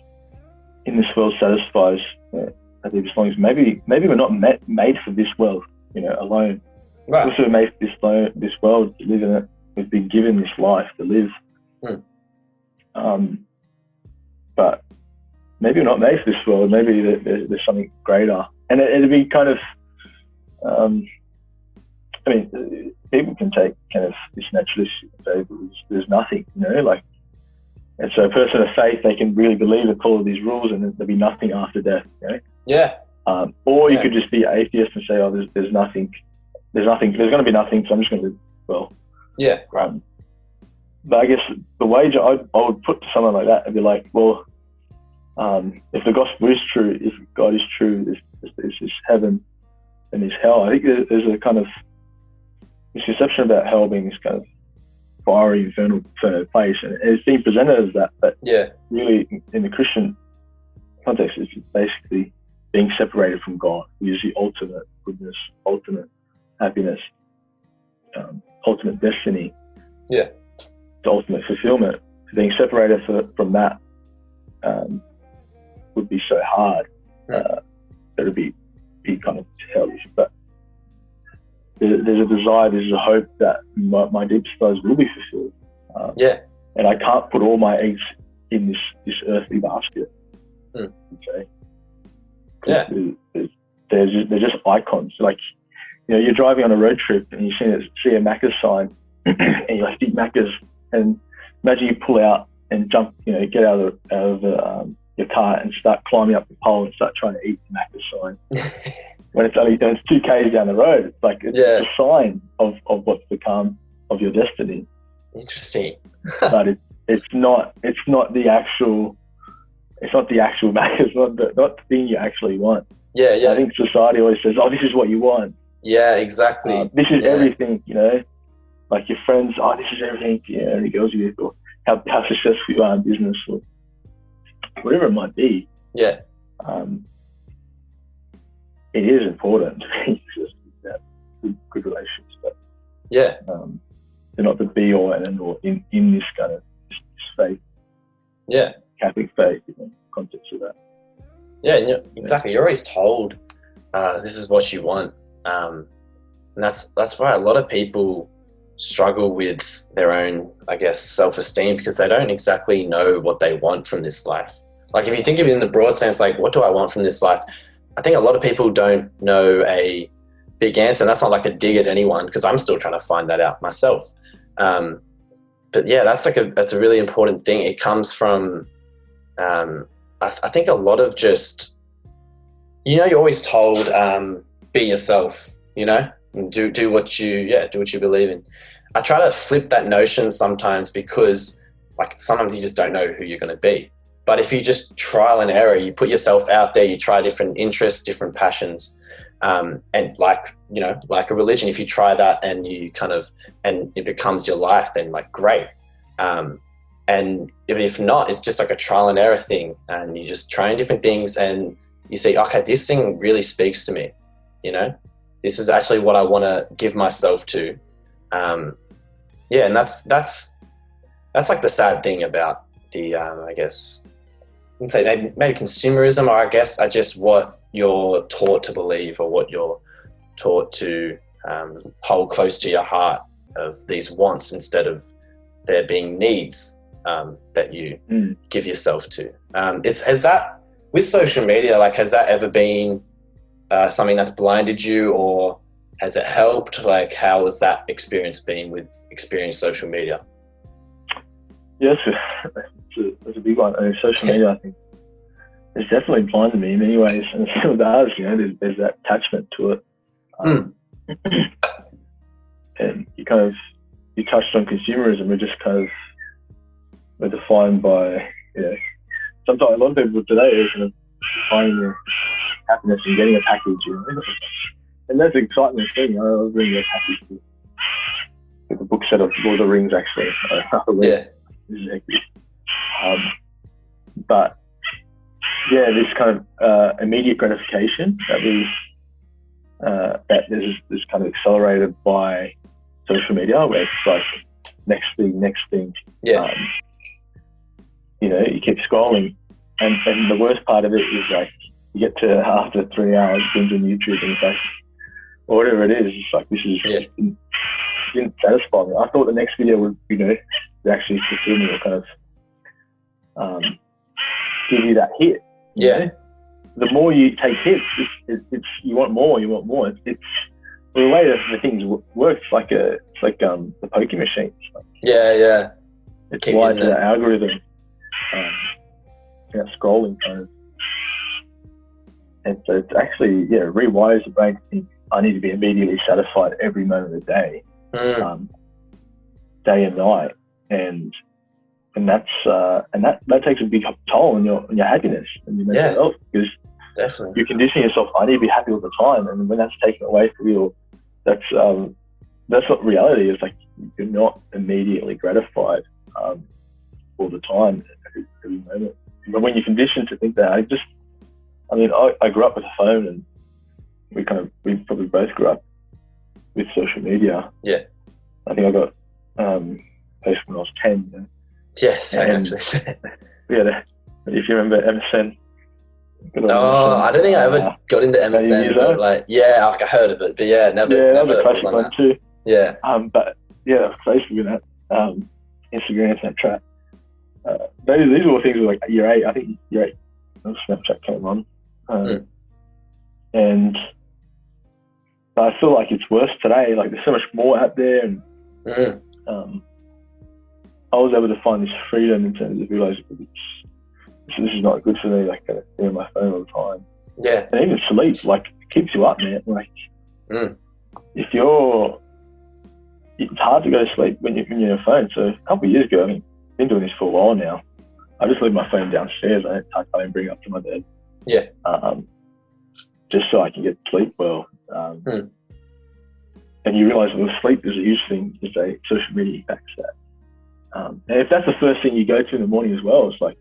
in this world satisfies, I think as long as maybe we're not made for this world, you know, alone. Right. We're made for this world to live in it. We've been given this life to live. But maybe we're not made for this world. Maybe there's something greater. And it'd be kind of, I mean, people can take kind of this naturalistic and say there's nothing, you know, like, and so a person of faith, they can really believe and follow these rules, and there'll be nothing after death, you know? Yeah. Or you could just be atheist and say, oh, there's nothing, there's going to be nothing, so I'm just going to live well. Yeah. But I guess the wager I would put to someone like that would be like, well, if the gospel is true, if God is true, there's this heaven and there's hell. I think there's a kind of misconception about hell being this kind of fiery, infernal place, and it's being presented as that. But really, in the Christian context, it's basically being separated from God, who is the ultimate goodness, ultimate happiness, ultimate destiny, the ultimate fulfillment. Being separated from that would be so hard that it'd be kind of hellish. But there's a desire, there's a hope that my deep desires will be fulfilled. And I can't put all my eggs in this earthly basket. Okay. They're just icons. Like, you know, you're driving on a road trip and you see a Macca's sign and you're like, eat Macca's, and imagine you pull out and jump, you know, get out of your car and start climbing up the pole and start trying to eat the Macca's sign. When it's 2 Ks down the road, it's like it's a sign of what's become of your destiny. Interesting. But it's not the actual Macca's, not the thing you actually want. I think society always says, oh, this is what you want. Exactly. This is everything, you know, like your friends, oh, this is everything, any girls you with, or how successful you are in business, or whatever it might be. It is important to have good relationships, but they're not the be all and end all in this kind of this faith. Catholic faith, you know, context of that. Exactly. You're always told this is what you want, and that's why a lot of people struggle with their own, I guess, self-esteem, because they don't exactly know what they want from this life. Like, if you think of it in the broad sense, like, what do I want from this life? I think a lot of people don't know a big answer. That's not like a dig at anyone, because I'm still trying to find that out myself. But that's a really important thing. It comes from, I think a lot of just, you know, you're always told, be yourself, you know, and do what you believe in. I try to flip that notion sometimes, because like sometimes you just don't know who you're going to be. But if you just trial and error, you put yourself out there, you try different interests, different passions, and like a religion, if you try that and and it becomes your life, then like, great. And if not, it's just like a trial and error thing, and you're just trying different things, and you see, okay, this thing really speaks to me, you know, this is actually what I want to give myself to. And that's that's like the sad thing about the, I guess, I wouldn't say maybe consumerism, or I guess just what you're taught to believe, or what you're taught to hold close to your heart, of these wants instead of there being needs that you give yourself to. Has that, with social media, like, has that ever been something that's blinded you, or has it helped? Like, how has that experience been with experiencing social media? Yes, it's a big one. I mean, social media, I think, it's definitely blinded me in many ways, and it still does. You know, there's that attachment to it. And you touched on consumerism. We're defined by, sometimes a lot of people today are kind of defining their happiness in getting a package, and that's an exciting thing. I was reading a package with a book set of Lord of the Rings, actually. But yeah, this kind of immediate gratification that is kind of accelerated by social media, where it's like next thing. Yeah. You keep scrolling, and the worst part of it is, like, you get to after 3 hours binging YouTube, and it's like, or whatever it is, it's like, this is didn't satisfy me. I thought the next video would, actually fulfill me, or kind of give you that hit. Yeah. The more you take hits, it's you want more. It's the way that the things work. It's like the poker machine. It's wired to the algorithm. Scrolling kind of, and so it's actually rewires the brain to think, I need to be immediately satisfied every moment of the day, day and night, and that's that takes a big toll on your happiness and your mental health, because definitely you're conditioning yourself, I need to be happy all the time, and when that's taken away from you, that's what reality is. Like, you're not immediately gratified all the time, every moment. But when you're conditioned to think that, I grew up with a phone, and we probably both grew up with social media. Yeah. I think I got Facebook when I was 10. Yes, actually. If you remember MSN. No, I don't think I ever got into MSN, but I heard of it, but never. Yeah, that never was a classic one too. Yeah. But Facebook and that, Instagram, Snapchat. These are all things like year 8. I think year 8, Snapchat came on, and I feel like it's worse today. Like, there's so much more out there, and I was able to find this freedom in terms of realizing this is not good for me. Like, being on my phone all the time. Yeah. And even sleep, like, it keeps you up, man. Like, if it's hard to go to sleep when you're on your phone. So a couple of years ago, I've been doing this for a while now, I just leave my phone downstairs. I don't bring it up to my bed. Yeah. Just so I can get sleep well. And you realise with sleep is a huge thing. Is social media impacts that. And if that's the first thing you go to in the morning as well, it's like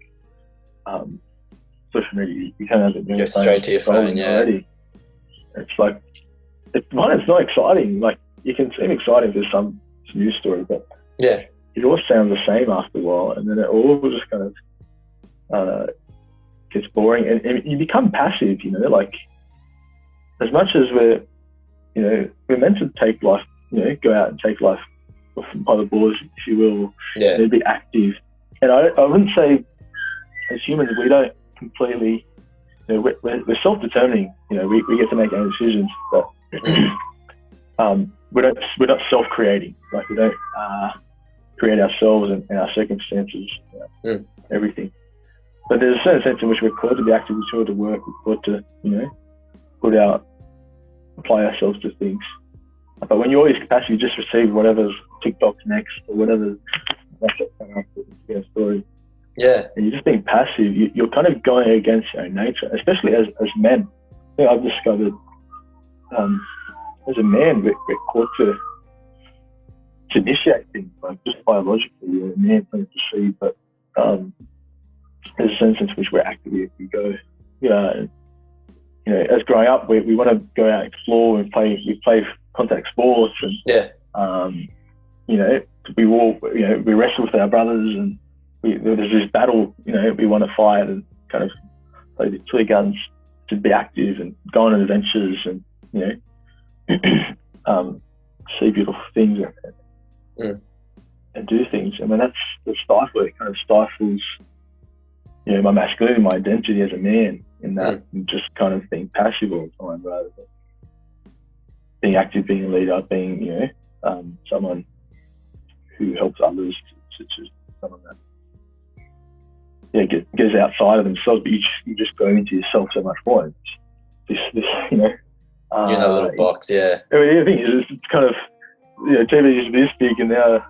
social media. You can't have it. Go straight to your phone. Yeah. Already. It's like it's not exciting. Like, it can seem exciting for some news story, but it all sounds the same after a while, and then it all just kind of gets boring, and you become passive. Like, as much as we're meant to take life, go out and take life by the balls, if you will. Yeah. Be active, and I wouldn't say as humans we don't completely. We're self-determining. We get to make our own decisions, but we're not self-creating. Like, we don't create ourselves and our circumstances, everything. But there's a certain sense in which we're called to be active, we're called to work, we're called to apply ourselves to things. But when you're always capacity, you just receive whatever's TikTok's next, or whatever's next story. Yeah. And you're just being passive. You're kind of going against your own nature, especially as men. I think I've discovered as a man, we're called to initiate things, like, just biologically, you're a man playing to see, but there's a sense in which we're actively as we go. As growing up, we want to go out and explore and play contact sports, and we walk, we wrestle with our brothers, and there's this battle, we want to fight and kind of play the toy guns to be active and go on adventures and, see beautiful things and do things. I mean, that's stifling. It kind of stifles, my masculinity, my identity as a man in that, and just kind of being passive all the time rather than being active, being a leader, being, someone who helps others, such as someone that goes outside of themselves, but you just go into yourself so much more. This you're in that little box, yeah. I mean, the thing is, it's kind of, TV used to be this big, and now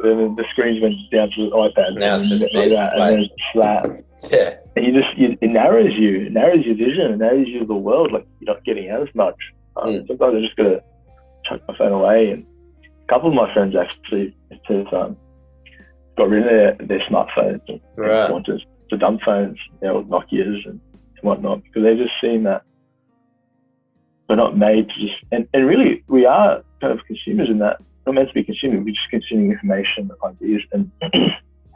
the screens went down to the iPad. Now it's just this, and then it's flat. Yeah. And it narrows you. It narrows your vision. It narrows you to the world. Like, you're not getting out as much. Sometimes I just got to chuck my phone away. And a couple of my friends actually have got rid of their smartphones and gone to dumb phones, with Nokias and whatnot, because they've just seen that we're not made to just, and really we are kind of consumers in that. We're not meant to be consuming, we're just consuming information, ideas, and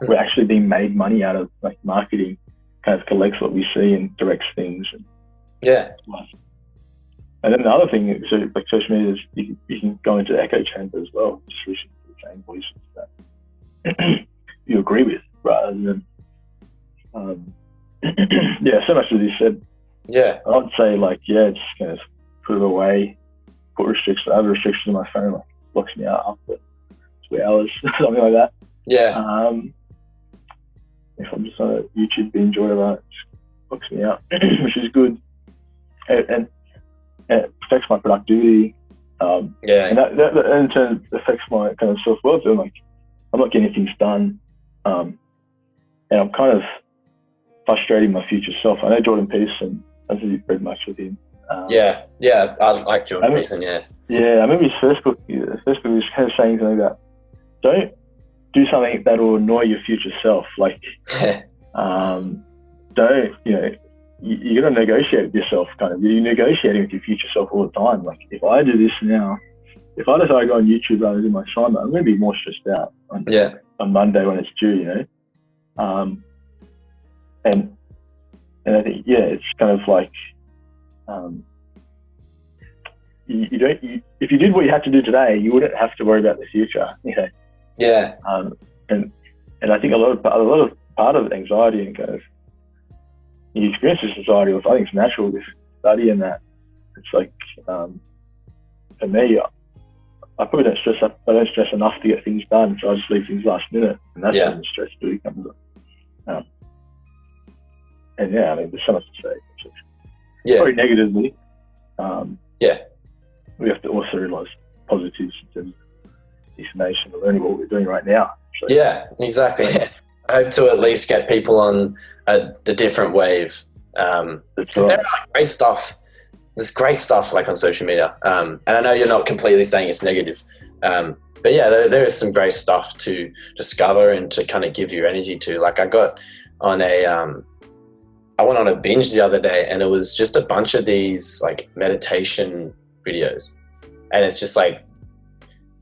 we're actually being made money out of, like, marketing kind of collects what we see and directs things. And then the other thing, so like social media, is you can go into echo chamber as well, just listen to the same voices that you agree with, rather than so much of this said. I'd say, like, just kind of put it away, put restrictions. I have a restriction on my phone, like, blocks me out after 2 hours, something like that. If I'm just on a YouTube binge or whatever, it just blocks me out, which is good, and it affects my productivity. And that in turn affects my kind of self-worth. I'm like, I'm not getting things done, and I'm kind of frustrating my future self. I know Jordan Peterson. I don't think you've read much with him. I like Jordan Peterson. I remember his first book. The first book was kind of saying something about, don't do something that will annoy your future self. Like, don't, you got to negotiate with yourself. Kind of, you're negotiating with your future self all the time. Like, if I do this now, if I decide to go on YouTube rather than do my assignment, I'm going to be more stressed out on Monday when it's due. And I think, it's kind of like, you don't. If you did what you had to do today, you wouldn't have to worry about the future. And I think a lot of part of anxiety and kind of you experience this anxiety, which I think it's natural with studying that. It's like, for me, I probably don't stress up. I don't stress enough to get things done, so I just leave things last minute, and that's when the stress really comes up. And I mean, there's so much to say. Probably negatively. We have to also realise positives in terms of information and learning what we're doing right now. So. Yeah, exactly. I hope to at least get people on a different wave. There are great stuff. There's great stuff like on social media. And I know you're not completely saying it's negative. But there is some great stuff to discover and to kind of give your energy to. Like, I got on I went on a binge the other day, and it was just a bunch of these like meditation videos, and it's just like,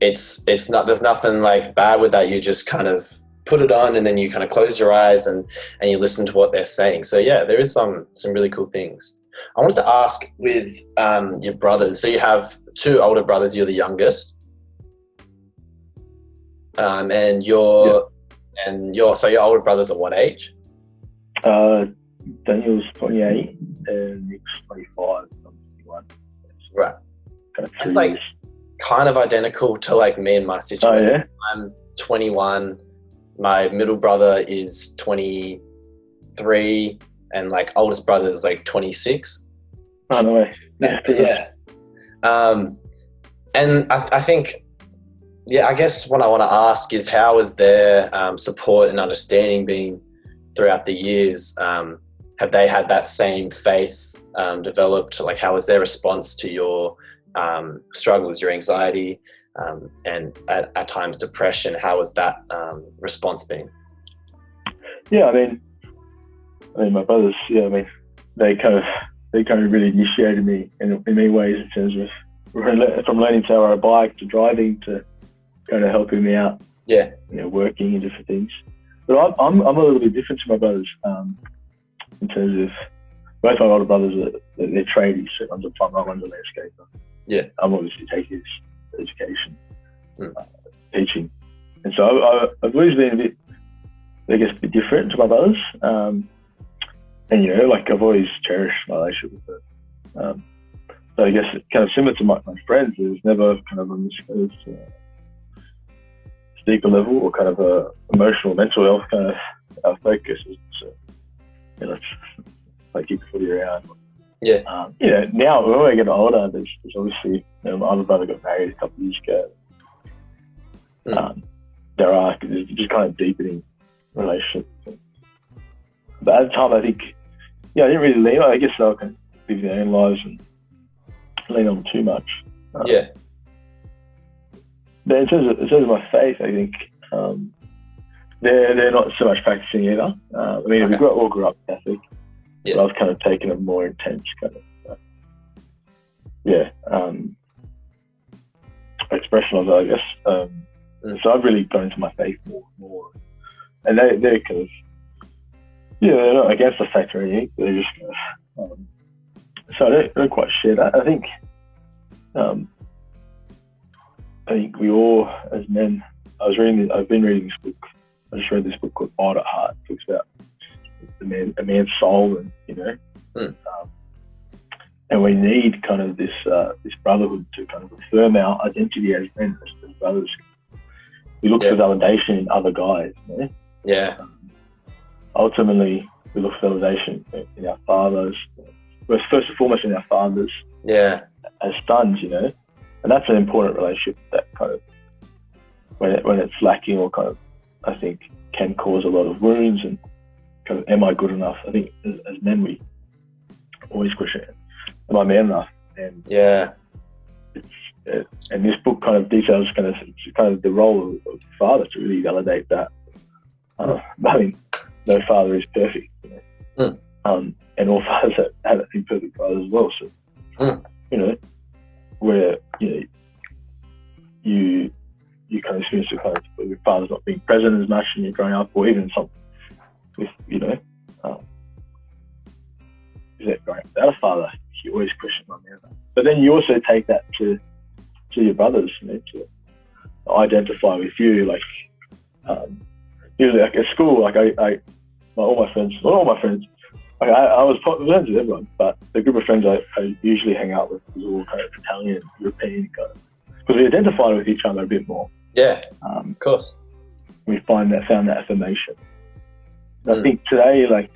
it's not, there's nothing like bad with that. You just kind of put it on, and then you kind of close your eyes and you listen to what they're saying. So there is some really cool things. I wanted to ask with your brothers. So you have 2 older brothers. You're the youngest, and your older brothers are what age? Daniel's 28 and Nick's 25. I'm 21. Right. It's like kind of identical to like me and my situation. I'm 21. My middle brother is 23, and like oldest brother is like 26. Oh, no way. And I think, I guess what I want to ask is, how is their support and understanding been throughout the years? Have they had that same faith developed? Like, how is their response to your struggles, your anxiety, and at times depression? How has that response been? I mean, my brothers, they kind of really initiated me in many ways, in terms of from learning to ride a bike to driving to kind of helping me out Yeah. Working in different things. But I'm a little bit different to my brothers in terms of both my older brothers they're tradies. So one's a plumber, one's a landscaper. Yeah. I'm obviously taking this education, teaching, and so I've always been a bit, I guess, a bit different to my brothers. And like I've always cherished my relationship with them. So I guess it's kind of similar to my friends. There's never kind of on this kind of deeper level or kind of a emotional, mental health kind of our focus. So let's like keep the footy around. Yeah. Now when I get older, there's obviously my other brother got married a couple of years ago. There's just kind of deepening relationships. But at the time, I think, I didn't really lean on. I guess they were kind of living their own lives and lean on too much. But in terms of my faith, I think they're not so much practicing either. We all grew up Catholic, but I was kind of taking a more intense kind of expression of it, I guess. So I've really gone into my faith more, and they're kind of they're not against the faith or anything. They're just kind of so I don't quite share that. I think we all, as men, I've been reading this book. I just read this book called Art at Heart. It talks about a man's soul, and and we need kind of this brotherhood to kind of affirm our identity as men, as brothers. We look for validation in other guys. Ultimately, we look for validation in our fathers. Well, first and foremost in our fathers. As sons, and that's an important relationship that kind of when it's lacking or kind of I think can cause a lot of wounds and kind of am I good enough? I think as men we always question, am I man enough? And and this book kind of details kind of the role of the father to really validate that. I mean, no father is perfect, and all fathers have imperfect fathers as well. So where you kind of experience your father's not being present as much when you're growing up, or even some with is that growing up without a father, you always question my man. But then you also take that to your brothers, to identify with you, like usually like at school, like all my friends, like I was friends with everyone, but the group of friends I usually hang out with was all kind of Italian, European kind of, because we identified with each other a bit more. Of course. We found that affirmation. I think today, like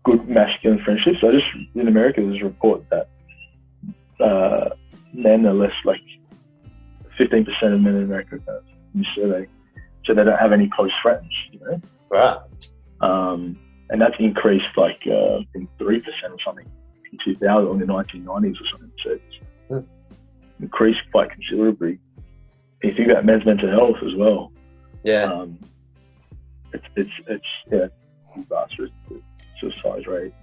good masculine friendships. So just in America, there's a report that men are less, like 15% of men in America in the survey, so they don't have any close friends. Right. And that's increased like from 3% or something in 2000 or in the 1990s or something. So it's increased quite considerably. If you think about men's mental health as well, it's disastrous. Suicide rate.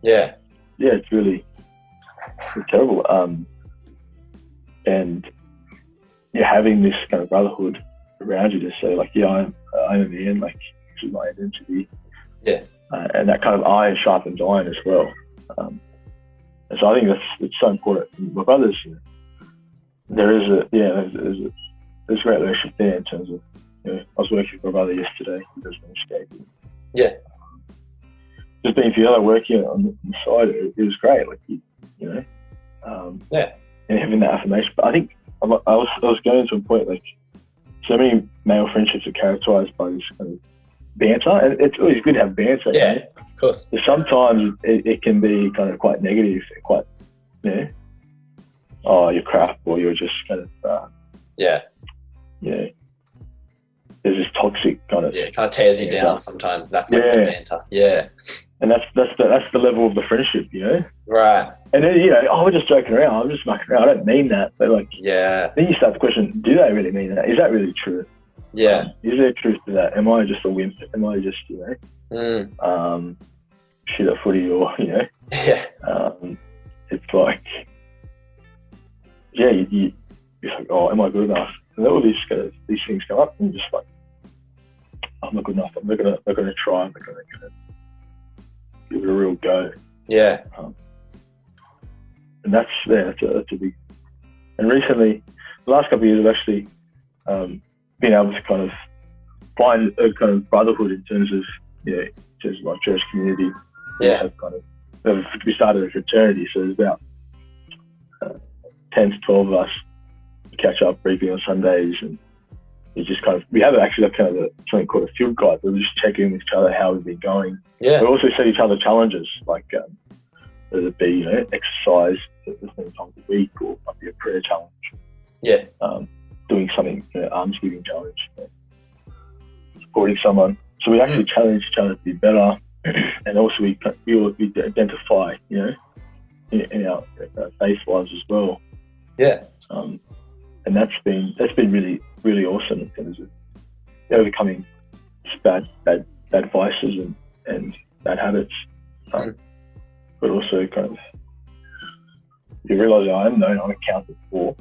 It's really terrible. And you're having this kind of brotherhood around you to say like, I'm a man, like this is my identity. And that kind of iron sharpens iron as well. And so I think it's so important. My brothers, there's a great relationship there in terms of, I was working with my brother yesterday. He does landscaping. Just being together, working on the side, it was great. Like and having that affirmation. But I think I was going to a point like so many male friendships are characterized by this kind of banter, and it's always good to have banter. Of course. But sometimes it can be kind of quite negative and quite, you're crap, or you're just kind of there's this toxic kind of kind of tears you down sometimes. That's like the banter. And that's the level of the friendship, Right. And then we're just joking around. I'm just mucking around. I don't mean that, but like then you start to question: do they really mean that? Is that really true? Is there truth to that? Am I just a wimp? Am I just shit at footy, or it's like you're like, oh, am I good enough? And all these things come up, and you're just like, I'm not good enough. I'm not gonna try. I'm not gonna give it a real go. Yeah. And that's a big. And recently, the last couple of years, I've actually been able to kind of find a kind of brotherhood in terms of like church community. Yeah. We started a fraternity, so there's about 10 to 12 of us catch up briefly on Sundays, and we have actually something called a field guide where we just check in with each other how we've been going. Yeah. We also set each other challenges, like whether it be exercise as many times a week, or might be a prayer challenge. Yeah. Doing something, almsgiving challenge, supporting someone. So we actually challenge each other to be better, and also we identify, in our faith lives as well. Yeah. And that's been really, really awesome in terms of overcoming bad vices and bad habits, but also kind of you realise I'm accounted for,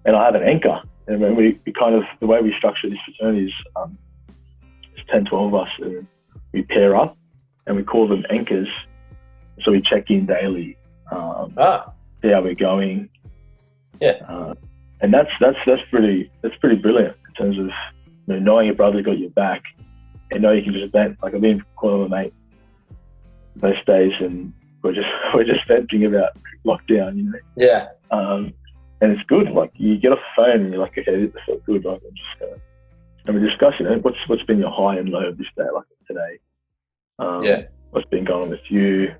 and I have an anchor. And when we kind of, the way we structure this fraternity is it's 10, 12 of us, and we pair up and we call them anchors. So we check in daily, see how we're going. Yeah. And that's pretty brilliant in terms of knowing your brother got your back, and know you can just vent. Like I've been calling my mate most days, and we're just venting about lockdown, Yeah. And it's good. Like you get off the phone and you're like, okay, this felt good. Like I'm just gonna, and we discuss, what's been your high and low of this day, like today. What's been going on with you?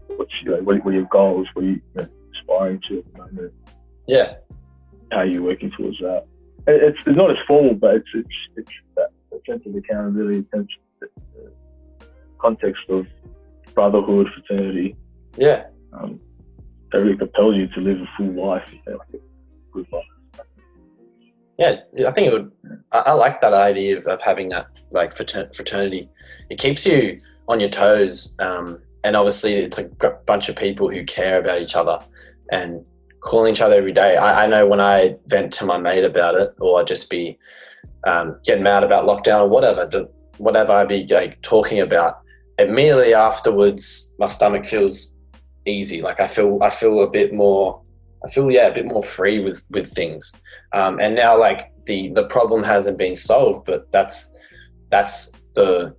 What are your goals? What are you aspiring to at the moment? Yeah. How are you working towards that? It's not as formal, but it's that sense of accountability, sense of the context of brotherhood, fraternity. Yeah. That really propels you to live a full life, like a good life. Yeah, I think it would. I like that idea of having that like fraternity. It keeps you on your toes, and obviously it's a bunch of people who care about each other and calling each other every day. I know when I vent to my mate about it, or I'd just be getting mad about lockdown or whatever I'd be like talking about, immediately afterwards my stomach feels easy. Like I feel a bit more free with things. And now like the problem hasn't been solved, but that's the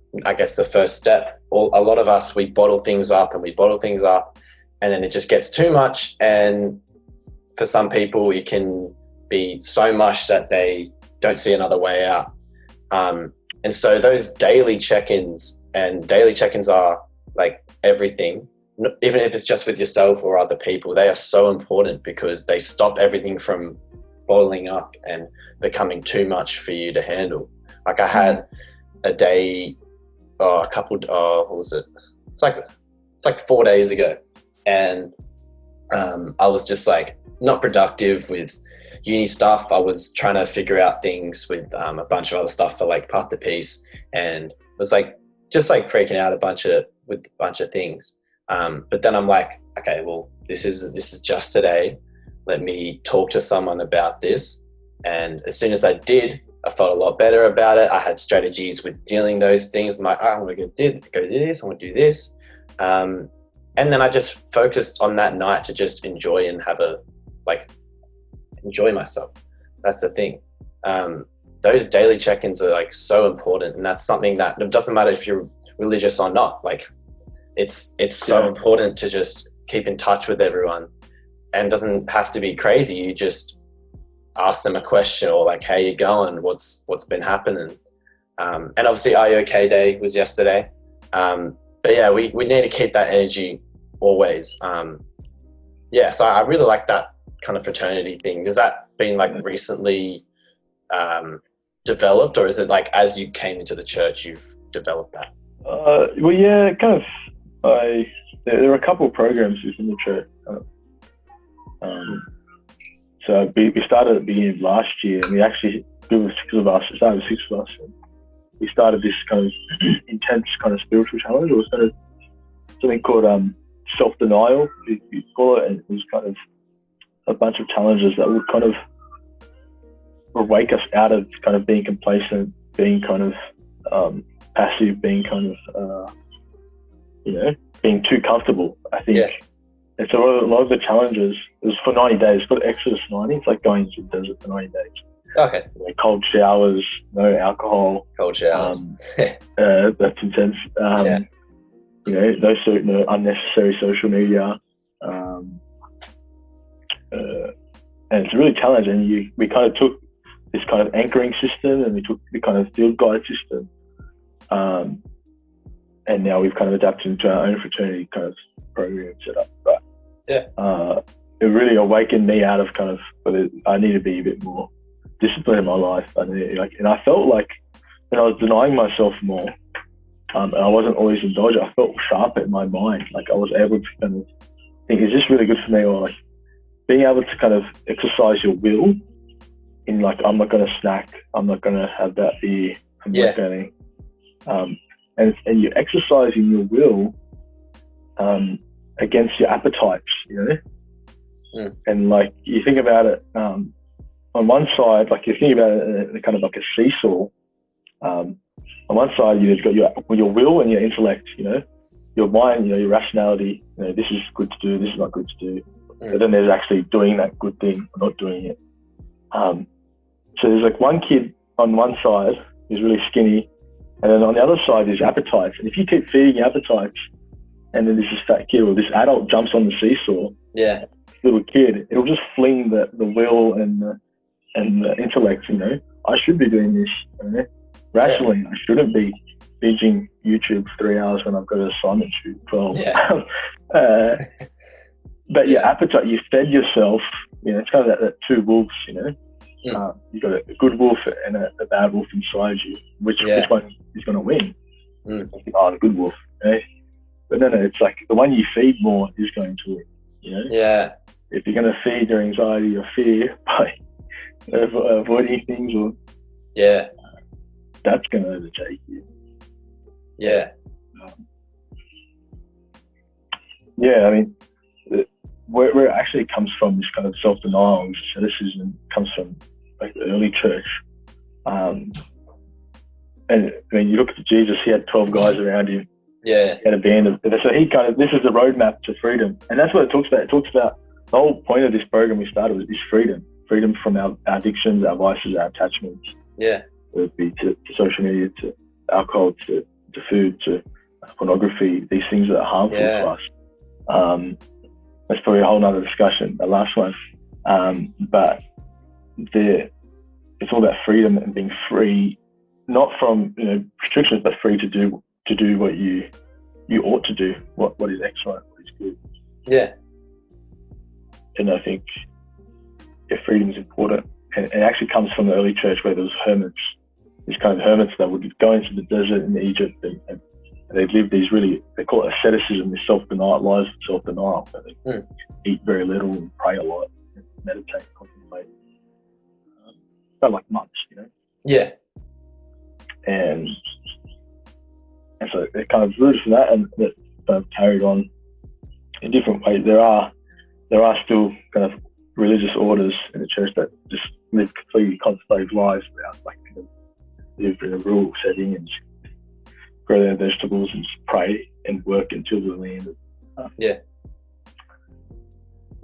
first step. A lot of us, we bottle things up, and then it just gets too much. And for some people, it can be so much that they don't see another way out. And so those daily check-ins are like everything, even if it's just with yourself or other people, they are so important because they stop everything from bottling up and becoming too much for you to handle. Like I had a day, what was it? It's like 4 days ago. And I was just like not productive with uni stuff. I was trying to figure out things with a bunch of other stuff for like Path to Peace, and was like just like freaking out with a bunch of things. But then I'm like, okay, well, this is just today. Let me talk to someone about this. And as soon as I did, I felt a lot better about it. I had strategies with dealing those things. I'm like, I'm going to go do this. I'm going to do this. And then I just focused on that night to just enjoy and enjoy myself. That's the thing. Those daily check-ins are like so important. And that's something that it doesn't matter if you're religious or not. Like it's so important to just keep in touch with everyone, and doesn't have to be crazy. You just ask them a question, or like, how you going? What's been happening? And obviously Are You OK Day was yesterday. But yeah, we need to keep that energy always. So I really like that kind of fraternity thing. Has that been like recently developed, or is it like as you came into the church you've developed that? Well, yeah, kind of. There are a couple of programs within the church. So we started at the beginning of last year, and we actually, there were 6 of us, it started with 6 of us, and we started this kind of intense kind of spiritual challenge. It was kind of something called self-denial, we call it, and it was kind of a bunch of challenges that would kind of wake us out of kind of being complacent, being kind of passive, being kind of being too comfortable. I think it's a lot of the challenges is for 90 days. It's got Exodus 90. It's like going to the desert for 90 days. Okay. Cold showers, no alcohol. Cold showers. That's intense. No unnecessary social media. And it's really challenging. We kind of took this kind of anchoring system and we took the kind of field guide system. And now we've kind of adapted into our own fraternity kind of program setup. But it really awakened me out of kind of whether I need to be a bit more disciplined in my life. And I felt like when I was denying myself more, and I wasn't always indulgent, I felt sharper in my mind. Like I was able to kind of think, is this really good for me? Or like being able to kind of exercise your will in like, I'm not going to snack, I'm not going to have that beer, I'm not going to, and you're exercising your will against your appetites, and like you think about it on one side, like you think about it kind of like a seesaw. On one side, you've got your will and your intellect, your mind, your rationality. This is good to do, this is not good to do. But then there's actually doing that good thing or not doing it. So there's like one kid on one side who's really skinny, and then on the other side is appetites. And if you keep feeding your appetites, and then this fat kid or this adult jumps on the seesaw, little kid, it'll just fling the will and the intellect. I should be doing this. Rationally, I shouldn't be binging YouTube for 3 hours when I've got an assignment shoot 12. But your appetite, you fed yourself. It's kind of that two wolves. You've got a good wolf and a bad wolf inside you. Which one is going to win? The good wolf. But no, it's like the one you feed more is going to win. If you're going to feed your anxiety or fear by avoiding things, or that's going to overtake you. I mean, where it actually comes from, this kind of self-denial and asceticism comes from like the early church. And when you look at Jesus, he had 12 guys around him. He had a band of, so he kind of, this is the roadmap to freedom. And that's what it talks about. It talks about the whole point of this program we started is freedom. Freedom from our addictions, our vices, our attachments. Whether it be to social media, to alcohol, to food, to pornography, these things that are harmful to us. That's probably a whole nother discussion, the last one. But it's all about freedom and being free, not from restrictions, but free to do what you ought to do, what is excellent, what is good. And I think freedom is important, and it actually comes from the early church where there was hermits, these kind of hermits that would go into the desert in Egypt and they live these they call it asceticism, this self-denial, lives of self-denial. So they eat very little and pray a lot, and meditate, contemplate. Kind of like monks, And so it kind of rooted from that, and that kind of carried on in different ways. There are still kind of religious orders in the church that just live completely contemplative lives without live in a rural setting and grow their vegetables and pray and work and till the land.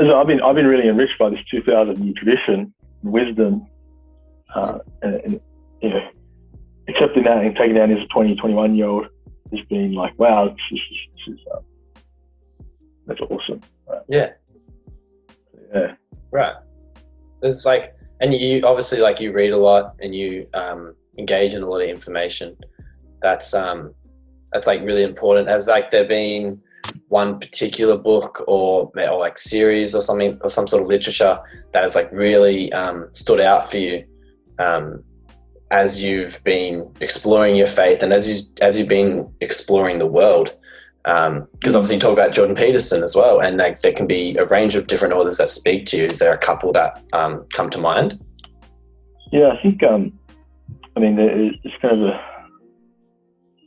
So I've been really enriched by this 2,000-year tradition, wisdom, and accepting that and taking that as a 20, 21-year-old has been like, wow, this is that's awesome. Right. It's like, and you obviously you read a lot and you engage in a lot of information. That's like really important. Has there been one particular book or series or something, or some sort of literature that has really stood out for you as you've been exploring your faith and as you've been exploring the world? Because obviously you talk about Jordan Peterson as well, and there can be a range of different authors that speak to you. Is there a couple that come to mind? I think it's kind of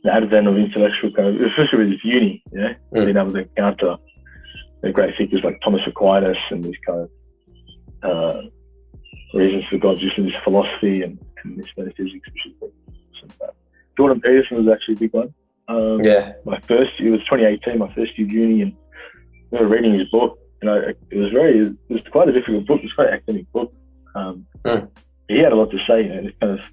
the advent of intellectual especially with uni, being able to encounter great figures like Thomas Aquinas and these kind of reasons for God's existence, philosophy and this metaphysics, which is awesome. But Jordan Peterson was actually a big one. My first year was 2018, my first year of uni, and we were reading his book. It was quite a difficult book. It was quite an academic book. He had a lot to say. Just kind of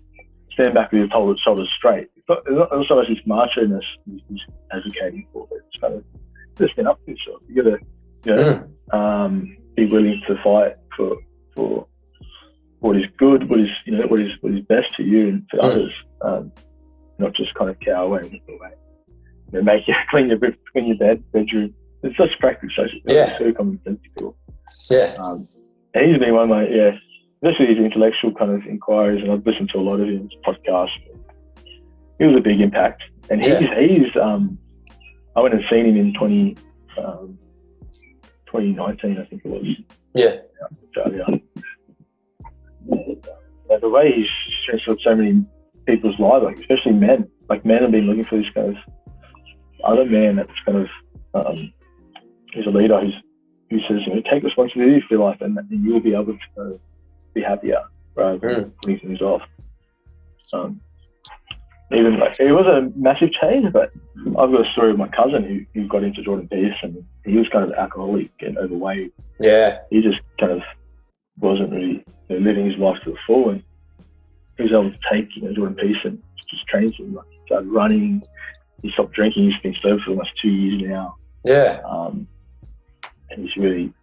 stand back with your shoulders straight. It's not so much this macho-ness he's advocating for, but it's kind of just stand up for yourself. You got to, be willing to fight for what is good, what is best for you and for others. Not just kind of cower away and look away. Make you clean your bedroom. It's such practical, so common sensical. And he's been one of my, especially his intellectual kind of inquiries, and I've listened to a lot of his podcasts. He was a big impact. And he's I went and seen him in 2019, I think it was. Australia. The way he's transformed so many people's lives, like especially men. Like men have been looking for this kind of other man that's kind of who's a leader who says, take responsibility for your life, and you'll be able to be happier rather than putting things off. Even like it was a massive change, but I've got a story of my cousin who got into Jordan Peterson. He was kind of alcoholic and overweight. He just kind of wasn't really living his life to the full, and he was able to take Jordan Peterson, just trained him. Like, he started running. He stopped drinking. He's been sober for almost 2 years now. And he's really,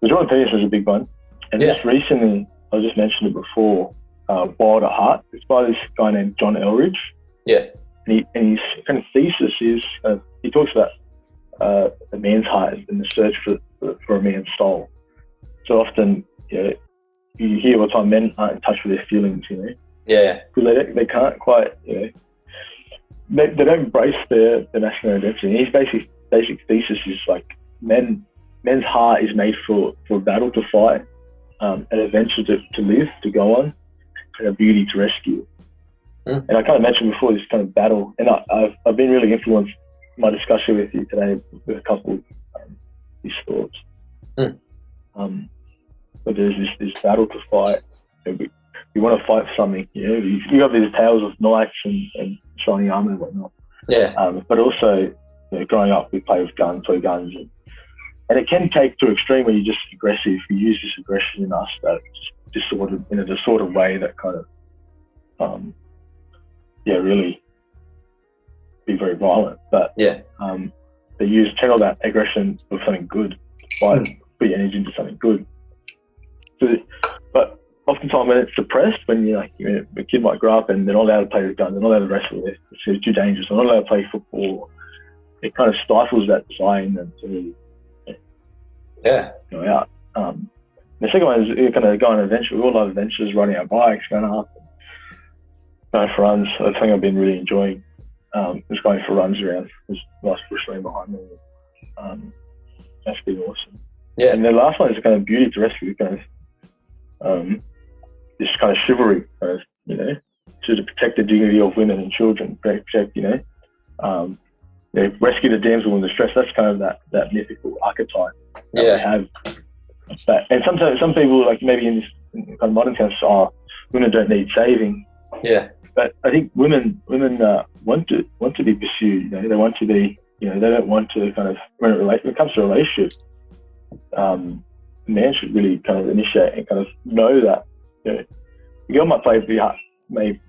the Jordan Peterson is a big one. And just recently, I just mentioned it before, Wild at Heart. It's by this guy named John Elridge. And his kind of thesis is, he talks about a man's heart and the search for a man's soul. So often, you hear all the time men aren't in touch with their feelings, because they can't quite, they don't embrace their masculine identity. And his basic thesis is like men's heart is made for a battle to fight, an adventure to live, to go on, and a beauty to rescue. And I kind of mentioned before this kind of battle, and I've been really influenced my discussion with you today with a couple of these thoughts. But there's this battle to fight. We want to fight for something. You have these tales of knights and shining armor and whatnot. But also, growing up, we play with guns, and it can take to extreme where you're just aggressive. We use this aggression in us that disordered in a disordered way that kind of really be very violent. But they channel that aggression for something good, put your energy into something good. So, but oftentimes when it's suppressed, when a kid might grow up and they're not allowed to play with guns, they're not allowed to wrestle with it, it's too dangerous, they're not allowed to play football, it kind of stifles that desire in them to really go out. The second one is you kind of go on an adventure. We all love adventures, riding our bikes, going up, going for runs. That's something I've been really enjoying. Just going for runs around. There's a nice bush lane behind me. That's been awesome. And the last one is kind of beauty to rescue, kind of this kind of chivalry, kind of, to protect the dignity of women and children, protect, rescue the damsel in distress. That's kind of that mythical archetype that we have. And sometimes some people, like maybe in this kind of modern sense, women don't need saving. But I think women want to be pursued. They want to be. They don't want to kind of when it comes to a relationship. A man should really kind of initiate and kind of know that the girl might may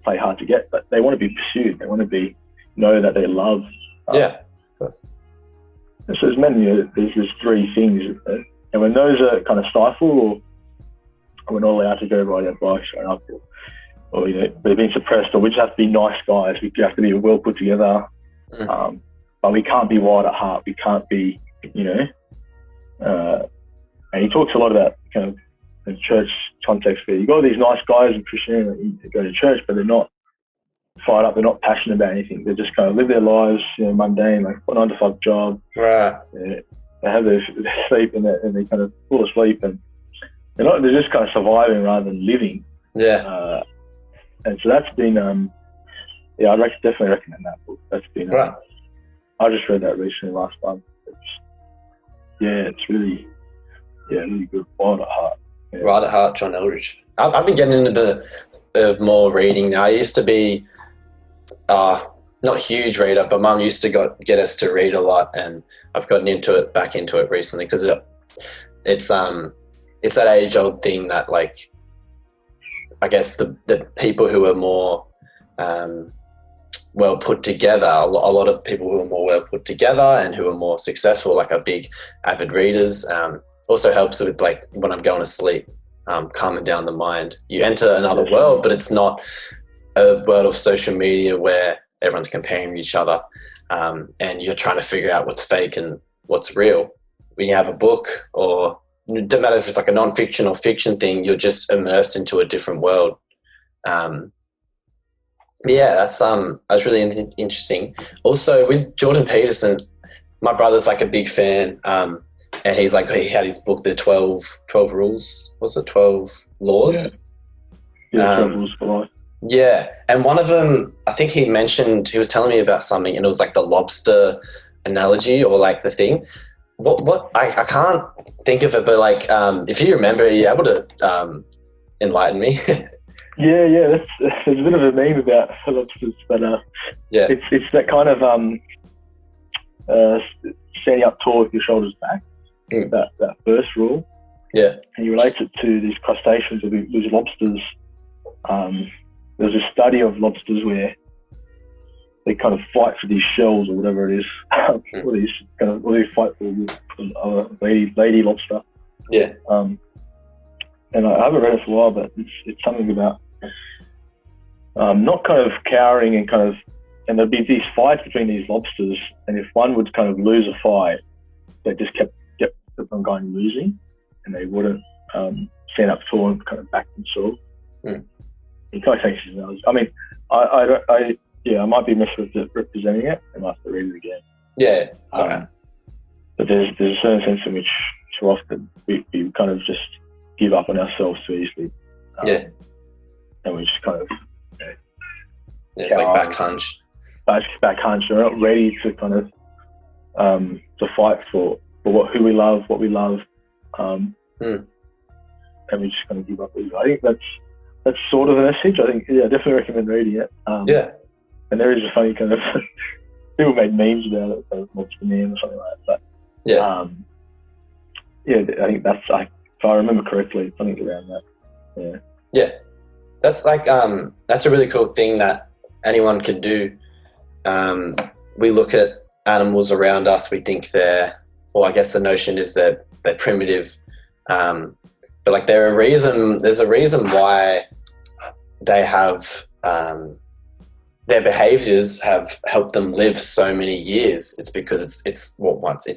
play hard to get, but they want to be pursued. They want to know that they're loved. And so as men, there's three things, and when those are kind of stifled, or we're not allowed to go ride our bikes or up, or they've been suppressed, or we just have to be nice guys. We have to be well put together, but we can't be wild at heart. We can't be, and he talks a lot about kind of the church context where you got all these nice guys in Christianity that go to church, but they're not fired up. They're not passionate about anything. They just kind of live their lives, mundane, like a 9-to-5 job. They have their sleep and they kind of fall asleep, and they're just kind of surviving rather than living. And so that's been, I'd definitely recommend that book. That's been, I just read that recently last month. It's really good. Wild at Heart. Wild at Heart, John Elridge. I've been getting into of more reading now. I used to be not a huge reader, but Mum used to get us to read a lot, and I've gotten back into it recently because it's that age-old thing that, like, I guess the people who are more well put together, a lot of people who are more well put together and who are more successful, like, are big avid readers. Also helps with, like, when I'm going to sleep, calming down the mind. You enter another world, but it's not a world of social media where everyone's comparing each other, and you're trying to figure out what's fake and what's real. When you have a book, or it doesn't matter if it's like a non-fiction or fiction thing, you're just immersed into a different world. That's really interesting. Also, with Jordan Peterson, my brother's like a big fan, and he had his book, the 12 Rules. What's it? 12 Laws? Yeah, 12 Rules for Life. Yeah, and one of them, I think he was telling me about something, and it was like the lobster analogy, or like the thing. What I can't think of it, but like, if you remember, are you able to enlighten me? Yeah, there's a bit of a meme about lobsters, but it's that kind of standing up tall with your shoulders back. That first rule. Yeah, and he relates it to these crustaceans or these lobsters. There's a study of lobsters where they kind of fight for these shells or whatever it is. What they fight for lady lobster. Yeah. And I haven't read it for a while, but it's something about not kind of cowering and there'd be these fights between these lobsters, and if one would kind of lose a fight, they just kept on going losing, and they wouldn't stand up tall and kind of back themselves. He kind of takes his analogy. I mean, I might be misrepresenting it. I might have to read it again. Yeah, sorry. But there's a certain sense in which too often we kind of just give up on ourselves too easily. And we just kind of it's like back hunch. Back hunch. We're not ready to kind of to fight for who we love, what we love, and we just kind of give up. I think that's sort of the message. I think, I definitely recommend reading it. And there is a funny kind of people made memes about it, so what's the meme or something like that. But I think that's if I remember correctly, something around that. Yeah, that's like that's a really cool thing that anyone can do. We look at animals around us, we think I guess the notion is that they're primitive, but like there's a reason why they have their behaviors have helped them live so many years. It's because it's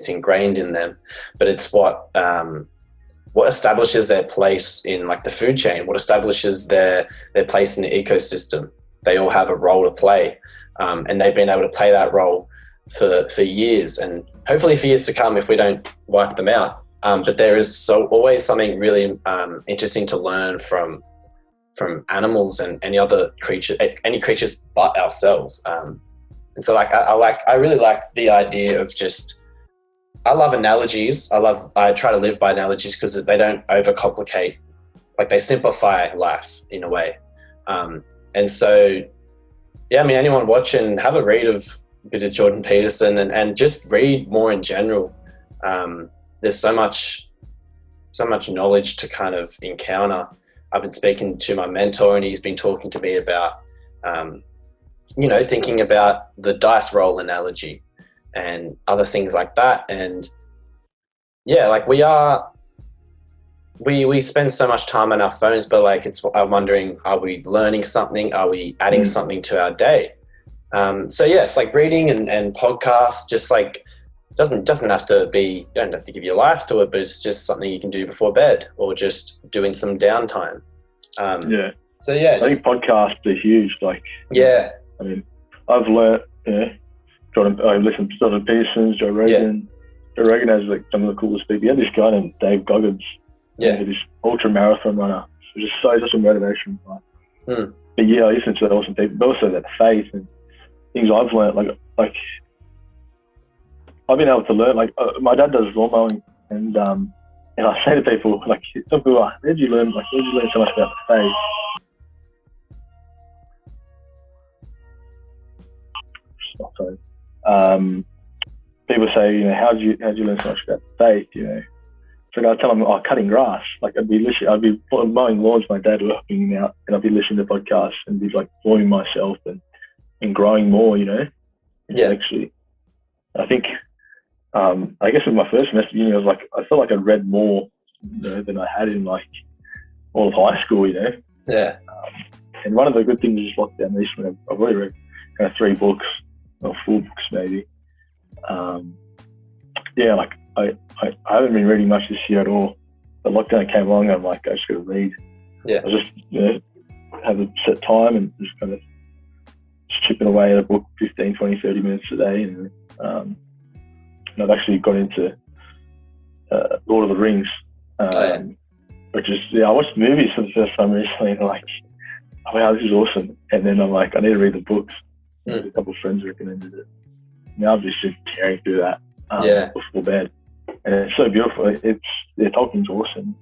ingrained in them, but it's what establishes their place in, like, the food chain, what establishes their place in the ecosystem. They all have a role to play, and they've been able to play that role for years, and hopefully for years to come if we don't wipe them out. But there is always something really interesting to learn from animals and any creatures but ourselves. And so, like, I really like the idea of I love analogies. I try to live by analogies because they don't overcomplicate, like, they simplify life in a way. And so, I mean, anyone watching, have a read of a bit of Jordan Peterson and just read more in general. There's so much knowledge to kind of encounter. I've been speaking to my mentor, and he's been talking to me about, thinking about the dice roll analogy and other things like that. And like we spend so much time on our phones, but like I'm wondering, are we learning something? Are we adding something to our day? It's like reading and podcasts, just like doesn't have to be, you don't have to give your life to it, but it's just something you can do before bed or just doing some downtime. I think podcasts are huge. Like, I mean, I've learned, I've listened to Jordan Peterson, Joe Rogan. Joe Rogan has like some of the coolest people. He had this guy named Dave Goggins. This ultra marathon runner. It was just such a motivation. But I listen to awesome people, but also that faith and things I've learned. Like I've been able to learn. Like my dad does lawn mowing, and And I say to people, like, some people are, where did you learn so much about the faith? People say, you know, how did you learn so much about faith? You know, so I'd tell them, cutting grass. Like I'd be mowing lawns. My dad was helping out, and I'd be listening to podcasts and be like forming myself and growing more. You know, intellectually. I think, I guess with my first semester, you know, I felt like I read more, you know, than I had in like all of high school. You know. Yeah. And one of the good things is lockdown recently. I've already read kind of 3 books or 4 books maybe. Like I haven't been reading much this year at all. The lockdown came along and I'm like, I just got to read. Yeah. I just, you know, have a set time and just kind of chipping away at a book 15, 20, 30 minutes a day. And I've actually got into Lord of the Rings, which is, I watched movies for the first time recently and I'm like, oh, wow, this is awesome. And then I'm like, I need to read the books. A couple of friends recommended it. Now I'm just tearing through that before bed. And it's so beautiful. Tolkien's awesome.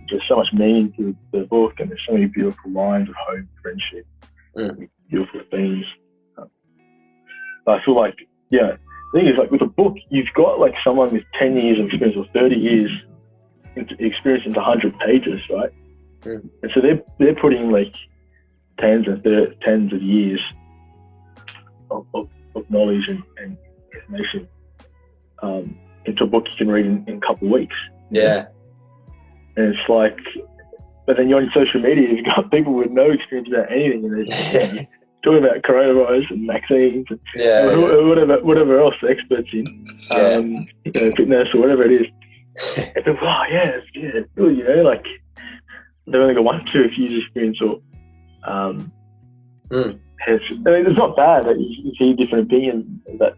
There's so much meaning to the book, and there's so many beautiful lines of hope, friendship, beautiful themes. I feel like, the thing is, like with a book, you've got like someone with 10 years of experience or 30 years experience into 100 pages, right? And so they're putting like tens of years of knowledge and information into a book you can read in a couple of weeks. Yeah. And it's like, but then you're on social media, you've got people with no experience about anything, and they're just, talking about coronavirus and vaccines and whatever else the experts in, you know, fitness or whatever it is. And people, really, you know, like they've only got 1 to 2 years experience or it's not bad that you see different opinions that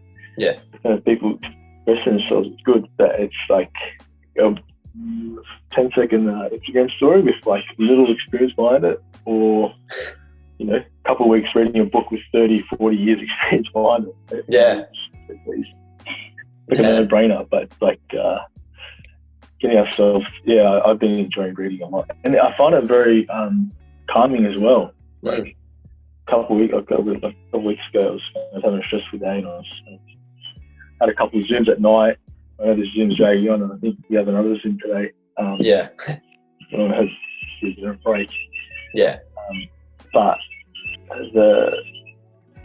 kind of people express themselves. It's good, but it's like a 10-second Instagram story with like little experience behind it, or you know, a couple of weeks reading a book with 30, 40 years experience behind it. It's like a no-brainer, but like getting ourselves. I've been enjoying reading a lot, and I find it very calming as well. Like a couple of weeks ago, I was having a stressful day, and I had a couple of Zooms at night. I know the Zoom's dragging on, and I think we have another Zoom today. I had a break. But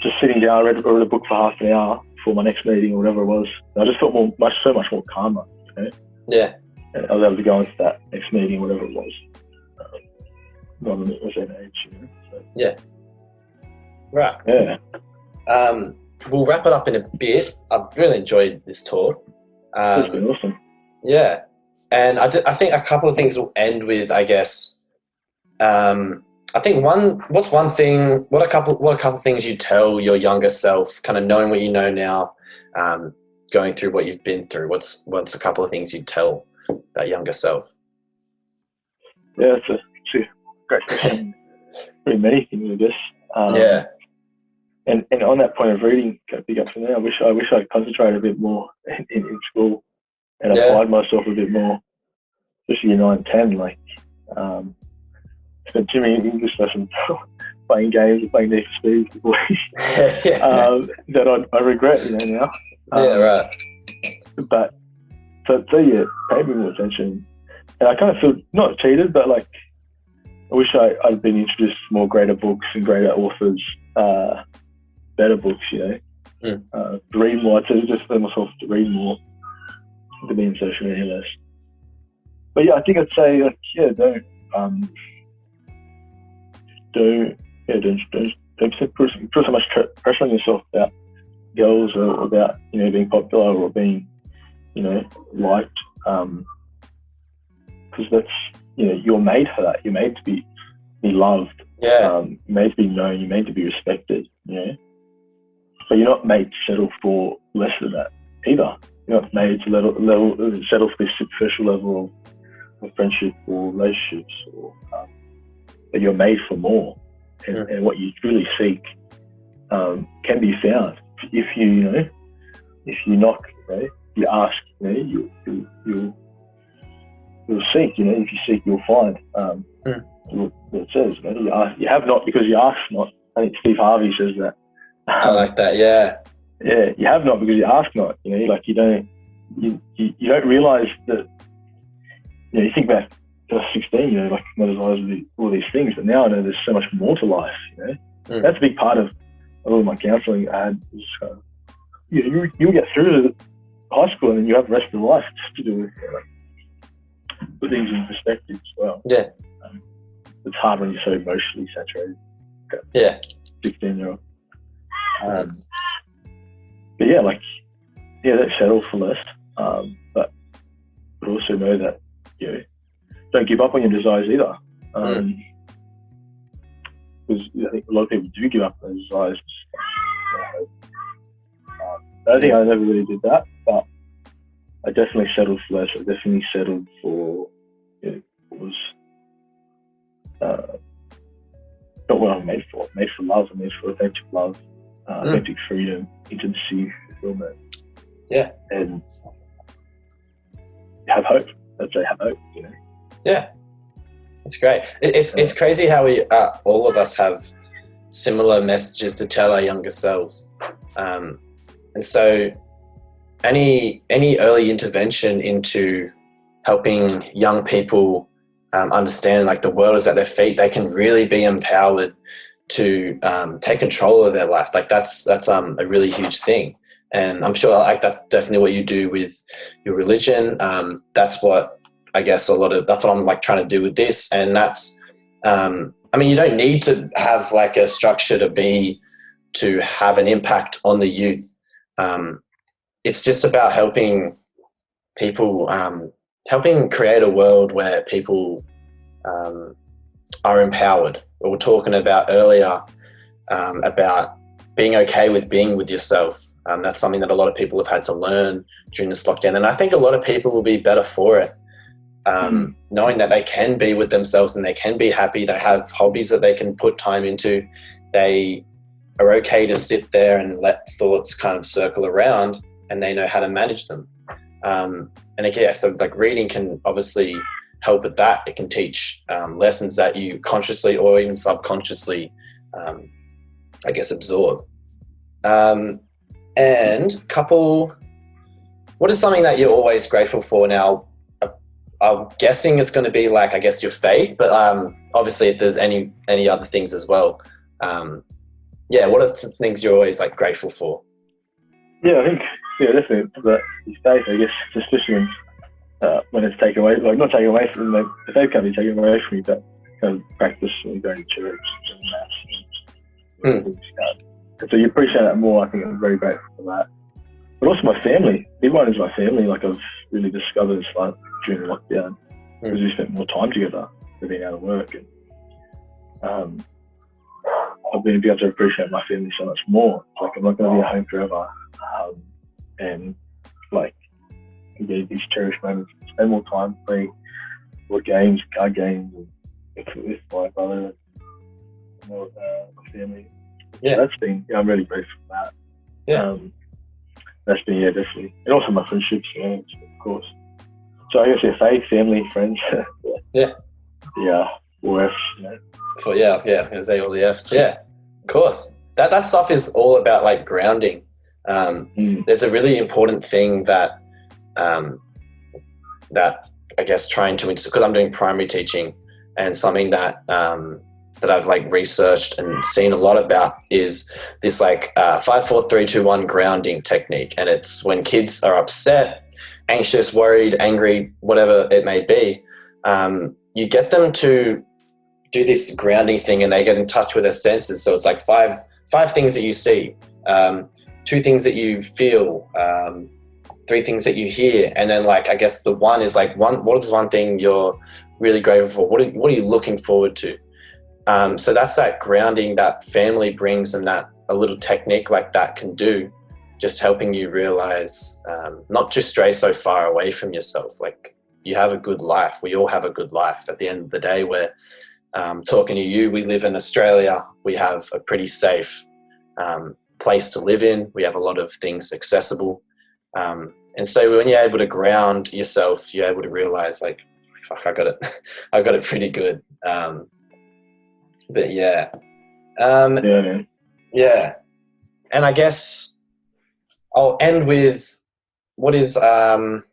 just sitting down, I read a book for half an hour for my next meeting or whatever it was. I just felt so much more calmer. You know? And I was able to go into that next meeting, whatever it was. Not that it was that age, you know. So. Right. Yeah. We'll wrap it up in a bit. I've really enjoyed this talk. It's been awesome. Yeah. And I think a couple of things will end with, I guess, I think what a couple of things you tell your younger self, kind of knowing what you know now, going through what you've been through. What's a couple of things you'd tell that younger self? Yeah, it's a great question. Pretty many things, I guess. And on that point of reading, pick up from there. I wish I'd concentrated a bit more in school and applied myself a bit more, especially in 9 and 10. Like, spent too many English lessons playing games and playing Need for Speed before that I regret, you know, now. But so paid me more attention, and I kind of feel not cheated, but like I wish I'd been introduced to more greater books and greater authors, better books, you know. Read more. I'd say just for myself to read more, to be in social media less. But I think I'd say like don't put so much pressure on yourself about girls or about, you know, being popular or being, you know, liked, because that's, you know, you're made for that. You're made to be loved. You're made to be known. You're made to be respected. You know, but you're not made to settle for less than that either. You're not made to settle for this superficial level of friendship or relationships, or but you're made for more. And what you truly seek can be found if you knock, right? You ask, you know, you'll seek. You know, if you seek, you'll find. What it says. You know, you have not because you ask not. I think Steve Harvey says that. I like that. Yeah. Yeah, you have not because you ask not. You know, like you don't realize that. You know, you think back to 16. You know, like not as I was with all these things, but now I know there's so much more to life. You know, that's a big part of a lot of my counselling. I had you'll get through to high school and then you have the rest of your life to do with put things in perspective as well. Yeah. It's hard when you're so emotionally saturated. Yeah. 16-year-old. But yeah, let's settle for less. But also know that, you know, don't give up on your desires either. Because I think a lot of people do give up on their desires. I don't think I never really did that, but I definitely settled for less. I definitely settled for, you know, what was not what I'm made for. I'm made for love. I'm made for authentic love, authentic freedom, intimacy, fulfillment. Yeah. And have hope. I'd say have hope, you know. Yeah. That's great. It's crazy how we all of us have similar messages to tell our younger selves. And so any early intervention into helping young people understand like the world is at their feet, they can really be empowered to take control of their life. Like that's a really huge thing. And I'm sure like that's definitely what you do with your religion. That's what I guess that's what I'm like trying to do with this. And that's, I mean, you don't need to have like a structure to have an impact on the youth. It's just about helping people, helping create a world where people are empowered. We were talking about earlier about being okay with being with yourself. That's something that a lot of people have had to learn during this lockdown. And I think a lot of people will be better for it, knowing that they can be with themselves and they can be happy. They have hobbies that they can put time into. They are okay to sit there and let thoughts kind of circle around, and they know how to manage them. And again, so like reading can obviously help with that. It can teach lessons that you consciously or even subconsciously, I guess, absorb. And what is something that you're always grateful for now? I'm guessing it's going to be like, I guess, your faith, but obviously if there's any other things as well. What are some things you're always like grateful for? Yeah, I think, definitely that faith, I guess, especially when it's taken away, like not taken away from the faith can't be taken away from you, but kind of practice and going to church and mass. And so you appreciate that more. I think I'm very grateful for that. But also my family. Big one is my family. Like I've really discovered this like during lockdown because we spent more time together than being out of work. And I've been able to appreciate my family so much more. Like I'm not going to be at home forever. And like you get these cherished moments, spend more time playing board games, card games, and with my brother and my family. Yeah, so that's been. I'm really grateful for that. Yeah, that's been definitely, and also my friendships, of course. So I guess faith, family, friends. Yeah. All F's. I was going to say all the F's. Yeah, of course. That stuff is all about like grounding. There's a really important thing that I guess trying to, because I'm doing primary teaching, and something that I've like researched and seen a lot about is this like 5, 4, 3, 2, 1 grounding technique. And it's when kids are upset, anxious, worried, angry, whatever it may be, you get them to do this grounding thing and they get in touch with their senses. So it's like five things that you see, 2 things that you feel, 3 things that you hear, and then like I guess the one is like what is one thing you're really grateful for? What are you looking forward to? So that's that grounding that family brings, and that a little technique like that can do, just helping you realize not to stray so far away from yourself. Like you have a good life. We all have a good life. At the end of the day, we're talking to you. We live in Australia. We have a pretty safe place to live in. We have a lot of things accessible. And so when you're able to ground yourself, you're able to realize like, fuck, I got it. I got it pretty good. But yeah. Man. Yeah. And I guess I'll end with what is some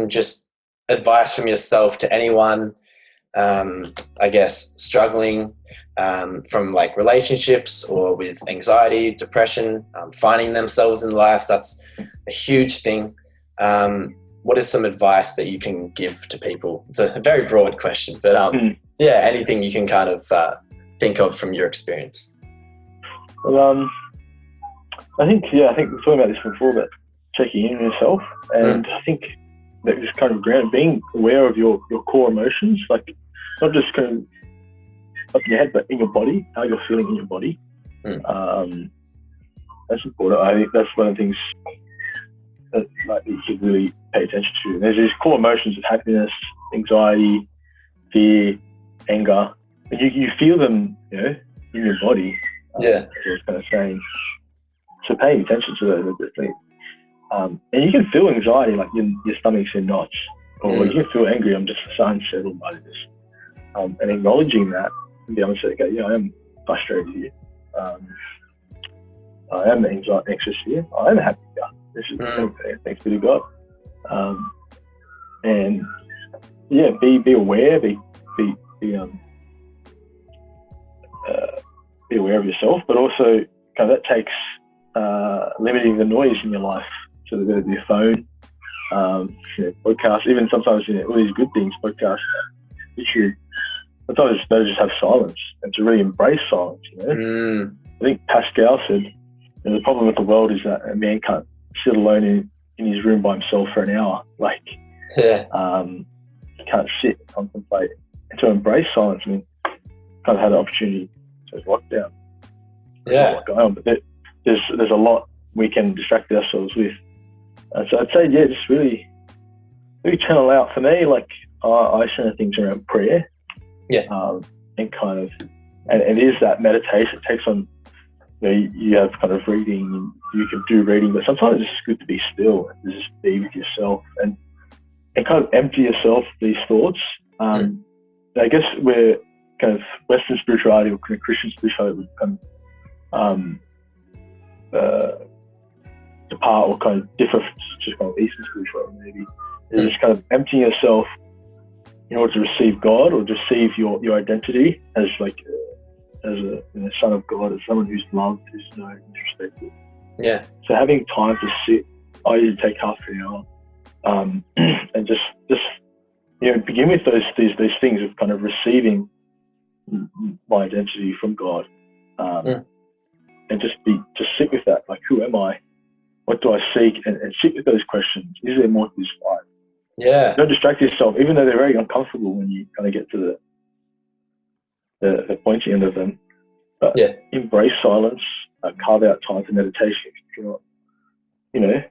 just advice from yourself to anyone, I guess, struggling from like relationships or with anxiety, depression, finding themselves in life. That's a huge thing. What is some advice that you can give to people? It's a very broad question, but yeah, anything you can kind of think of from your experience. Well, I think we were talking about this before, but checking in on yourself, and I think that just kind of ground, being aware of your core emotions, like not just kind of up in your head, but in your body, how you're feeling in your body. That's important. I think that's one of the things that like you should really pay attention to. And there's these core emotions of happiness, anxiety, fear, anger, and you feel them, in your body. Yeah. I was kind of saying. So paying attention to those definitely. And you can feel anxiety, like your stomach's in knots, or you can feel angry. I'm just so unsettled by this. And acknowledging that, and be able to say, okay, I am frustrated here. I am anxious here. I am happy here. This is thanks be to God. And yeah, be aware, be aware of yourself, but also kind of that takes limiting the noise in your life. So there's your phone, podcasts, even sometimes all these good things, podcasts, YouTube. Sometimes it's better to just have silence and to really embrace silence. I think Pascal said, the problem with the world is that a man can't sit alone in his room by himself for an hour. Like, can't sit and contemplate. And to embrace silence, I mean, kind of had the opportunity to lockdown. Yeah. There's a lot going on, but there's a lot we can distract ourselves with. So I'd say, just really channel out. For me, like I center things around prayer. Yeah. And kind of, and it is that meditation. It takes on, you have kind of reading, you can do reading, but sometimes it's just good to be still and just be with yourself and kind of empty yourself of these thoughts. I guess we're kind of Western spirituality or kind of Christian spirituality would kind of depart or kind of differ from just kind of Eastern spirituality maybe. It's just kind of emptying yourself in order to receive God or receive your identity as like as a son of God, as someone who's loved, who's known, who's respected. Yeah. So having time to sit, I usually take half an hour, and just begin with these things of kind of receiving my identity from God, and just sit with that. Like, who am I? What do I seek? And sit with those questions. Is there more to this life? Yeah. Don't distract yourself, even though they're very uncomfortable when you kind of get to the pointy end of them. But embrace silence, carve out time for meditation. If you're not,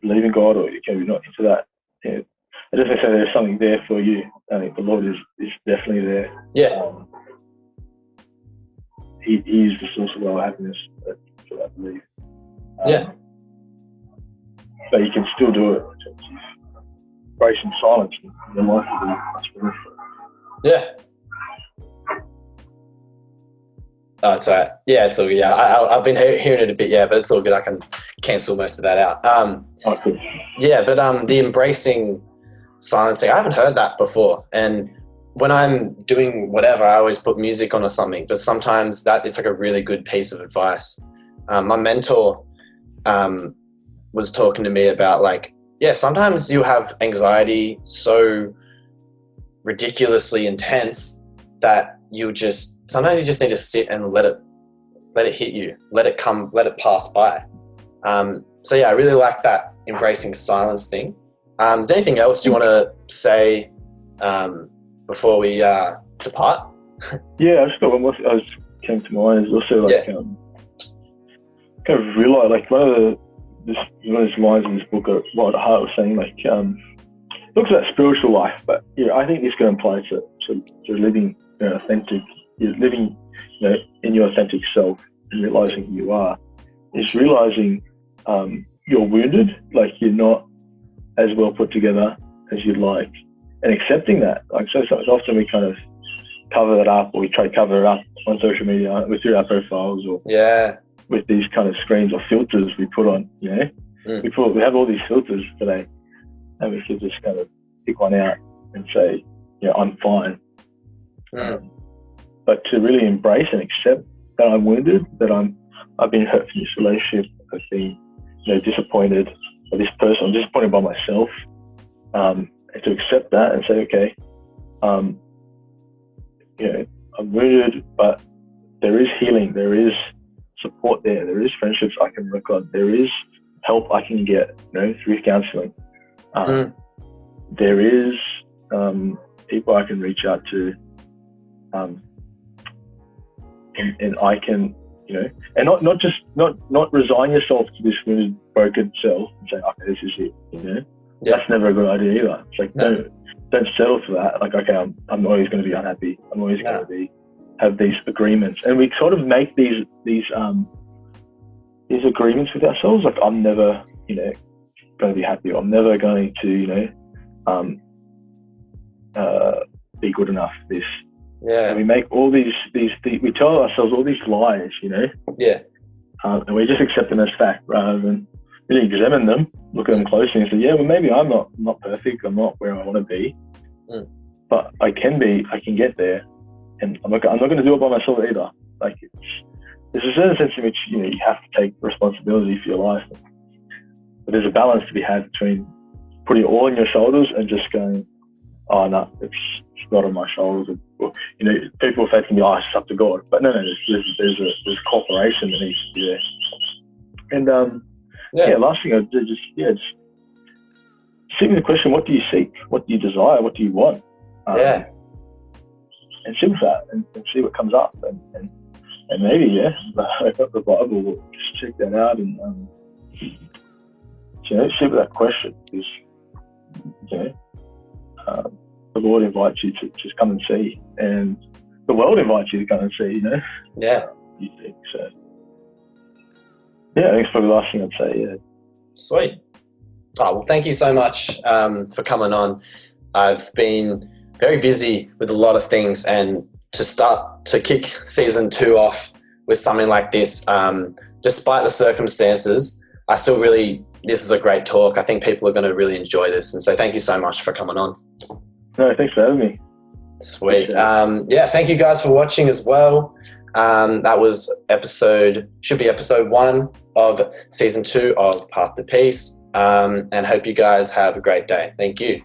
believe in God or you're not into that, I definitely say there's something there for you. I think the Lord is definitely there. Yeah. He is the source of our happiness. That's what I believe. But you can still do it. Embracing silence in your life will be much better. Yeah. Oh, it's all right. Yeah, it's all good. Yeah, I've been hearing it a bit, but it's all good. I can cancel most of that out. Cool. Yeah, but the embracing silencing, I haven't heard that before. And when I'm doing whatever, I always put music on or something. But sometimes it's like a really good piece of advice. My mentor was talking to me about sometimes you have anxiety so ridiculously intense that sometimes you just need to sit and let it hit you, let it come, let it pass by. So yeah, I really like that embracing silence thing. Is there anything else you want to say before we depart? Yeah, I just got one more thing I came to mind is also kind of realize one of those lines in this book, what Hart was saying, looks at spiritual life, but I think this can apply to living authentic. You're living in your authentic self and realizing who you are. Is realizing you're wounded, like you're not as well put together as you'd like, and accepting that. Like, so often we kind of cover that up, or we try to cover it up on social media through our profiles, or with these kind of screens or filters we put on. You know, we have all these filters today, and we could just kind of pick one out and say, I'm fine. But to really embrace and accept that I'm wounded, that I've been hurt from this relationship, I've been disappointed by this person, I'm disappointed by myself, and to accept that and say, okay, I'm wounded, but there is healing, there is support there is friendships I can work on, there is help I can get, through counselling. There is people I can reach out to, and I can, and not resign yourself to this wounded, broken self and say, okay, this is it. That's never a good idea either. It's like, don't settle for that. Like, okay, I'm always going to be unhappy. I'm always going to have these agreements, and we sort of make these agreements with ourselves. Like, I'm never, going to be happy. I'm never going to, be good enough. And we make all these we tell ourselves all these lies, and we just accept them as fact rather than really examine them, look at them closely and say, well, maybe I'm not perfect, I'm not where I want to be, but I can get there, and I'm not going to do it by myself either. Like, there's a certain sense in which you have to take responsibility for your life, but there's a balance to be had between putting it all on your shoulders and just going, oh no, it's not on my shoulders. Or, people say to me, oh, it's up to God. But no, there's a cooperation that needs to be there. And last thing, just seeking the question, what do you seek? What do you desire? What do you want? And sit with that and see what comes up. And maybe, I've got the Bible, we'll just check that out and sit with that question. Because, the Lord invites you to just come and see, and the world invites you to come and see, you think so. I think it's probably the last thing I'd say. Sweet. Oh, well, thank you so much for coming on. I've been very busy with a lot of things, and to start to kick season 2 off with something like this, despite the circumstances, this is a great talk. I think people are going to really enjoy this, and so thank you so much for coming on. No, thanks for having me. Sweet. Thank you guys for watching as well. That was episode 1 of season 2 of Path to Peace, and hope you guys have a great day. Thank you.